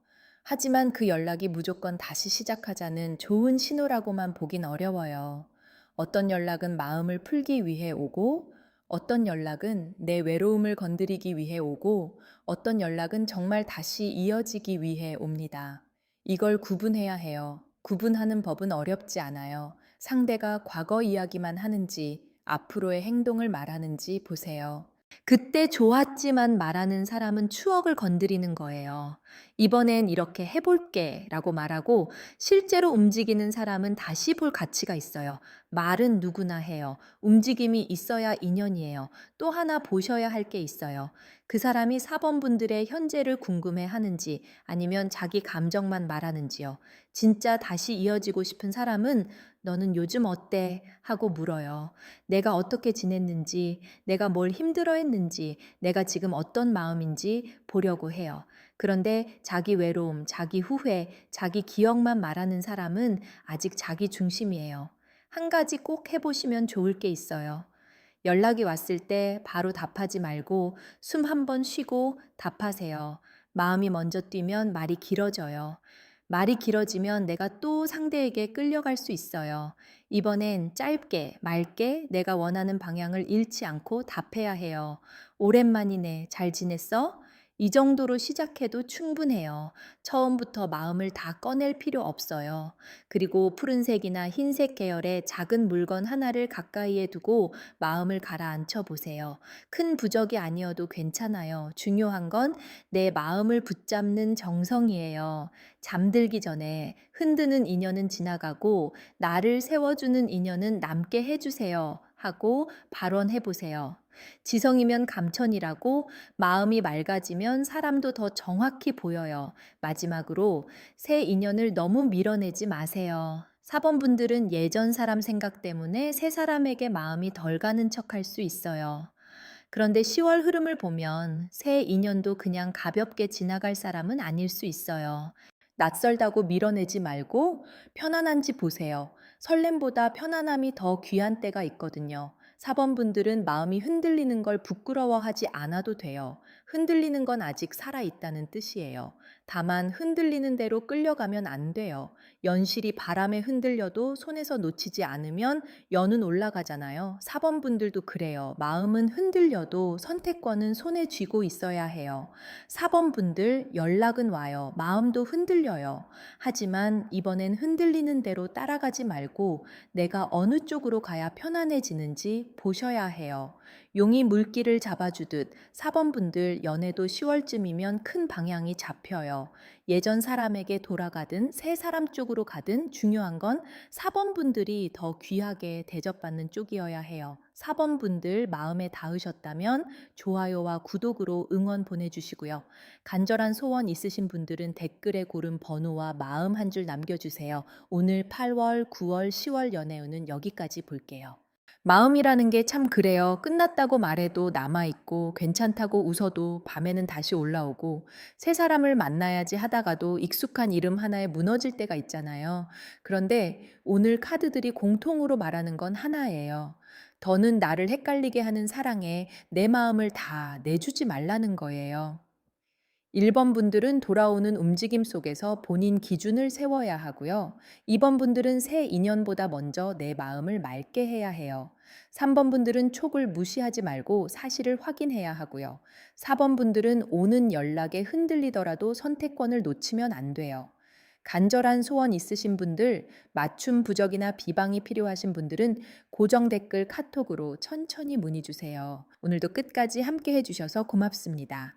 하지만 그 연락이 무조건 다시 시작하자는 좋은 신호라고만 보긴 어려워요. 어떤 연락은 마음을 풀기 위해 오고, 어떤 연락은 내 외로움을 건드리기 위해 오고, 어떤 연락은 정말 다시 이어지기 위해 옵니다. 이걸 구분해야 해요. 구분하는 법은 어렵지 않아요. 상대가 과거 이야기만 하는지, 앞으로의 행동을 말하는지 보세요. 그때 좋았지만 말하는 사람은 추억을 건드리는 거예요. 이번엔 이렇게 해볼게 라고 말하고 실제로 움직이는 사람은 다시 볼 가치가 있어요. 말은 누구나 해요. 움직임이 있어야 인연이에요. 또 하나 보셔야 할 게 있어요. 그 사람이 사번분들의 현재를 궁금해 하는지 아니면 자기 감정만 말하는지요. 진짜 다시 이어지고 싶은 사람은 너는 요즘 어때? 하고 물어요. 내가 어떻게 지냈는지, 내가 뭘 힘들어 했는지, 내가 지금 어떤 마음인지 보려고 해요. 그런데 자기 외로움, 자기 후회, 자기 기억만 말하는 사람은 아직 자기 중심이에요. 한 가지 꼭 해보시면 좋을 게 있어요. 연락이 왔을 때 바로 답하지 말고 숨 한 번 쉬고 답하세요. 마음이 먼저 뛰면 말이 길어져요. 말이 길어지면 내가 또 상대에게 끌려갈 수 있어요. 이번엔 짧게, 맑게 내가 원하는 방향을 잃지 않고 답해야 해요. 오랜만이네. 잘 지냈어? 이 정도로 시작해도 충분해요. 처음부터 마음을 다 꺼낼 필요 없어요. 그리고 푸른색이나 흰색 계열의 작은 물건 하나를 가까이에 두고 마음을 가라앉혀 보세요. 큰 부적이 아니어도 괜찮아요. 중요한 건 내 마음을 붙잡는 정성이에요. 잠들기 전에 흔드는 인연은 지나가고 나를 세워주는 인연은 남게 해주세요. 하고 발언해 보세요. 지성이면 감천이라고 마음이 맑아지면 사람도 더 정확히 보여요. 마지막으로 새 인연을 너무 밀어내지 마세요. 사번분들은 예전 사람 생각 때문에 새 사람에게 마음이 덜 가는 척 할 수 있어요. 그런데 10월 흐름을 보면 새 인연도 그냥 가볍게 지나갈 사람은 아닐 수 있어요. 낯설다고 밀어내지 말고 편안한지 보세요. 설렘보다 편안함이 더 귀한 때가 있거든요. 4번분들은 마음이 흔들리는 걸 부끄러워하지 않아도 돼요. 흔들리는 건 아직 살아있다는 뜻이에요. 다만 흔들리는 대로 끌려가면 안 돼요. 연실이 바람에 흔들려도 손에서 놓치지 않으면 연은 올라가잖아요. 4번분들도 그래요. 마음은 흔들려도 선택권은 손에 쥐고 있어야 해요. 4번분들 연락은 와요. 마음도 흔들려요. 하지만 이번엔 흔들리는 대로 따라가지 말고 내가 어느 쪽으로 가야 편안해지는지 보셔야 해요. 용이 물기를 잡아주듯 4번분들 연애도 10월쯤이면 큰 방향이 잡혀요. 예전 사람에게 돌아가든 새 사람 쪽으로 가든 중요한 건 4번분들이 더 귀하게 대접받는 쪽이어야 해요. 4번분들 마음에 닿으셨다면 좋아요와 구독으로 응원 보내주시고요. 간절한 소원 있으신 분들은 댓글에 고른 번호와 마음 한 줄 남겨주세요. 오늘 8월, 9월, 10월 연애운은 여기까지 볼게요. 마음이라는 게 참 그래요. 끝났다고 말해도 남아있고, 괜찮다고 웃어도 밤에는 다시 올라오고, 새 사람을 만나야지 하다가도 익숙한 이름 하나에 무너질 때가 있잖아요. 그런데 오늘 카드들이 공통으로 말하는 건 하나예요. 더는 나를 헷갈리게 하는 사랑에 내 마음을 다 내주지 말라는 거예요. 1번 분들은 돌아오는 움직임 속에서 본인 기준을 세워야 하고요. 2번 분들은 새 인연보다 먼저 내 마음을 맑게 해야 해요. 3번 분들은 촉을 무시하지 말고 사실을 확인해야 하고요. 4번 분들은 오는 연락에 흔들리더라도 선택권을 놓치면 안 돼요. 간절한 소원 있으신 분들, 맞춤 부적이나 비방이 필요하신 분들은 고정 댓글 카톡으로 천천히 문의 주세요. 오늘도 끝까지 함께 해주셔서 고맙습니다.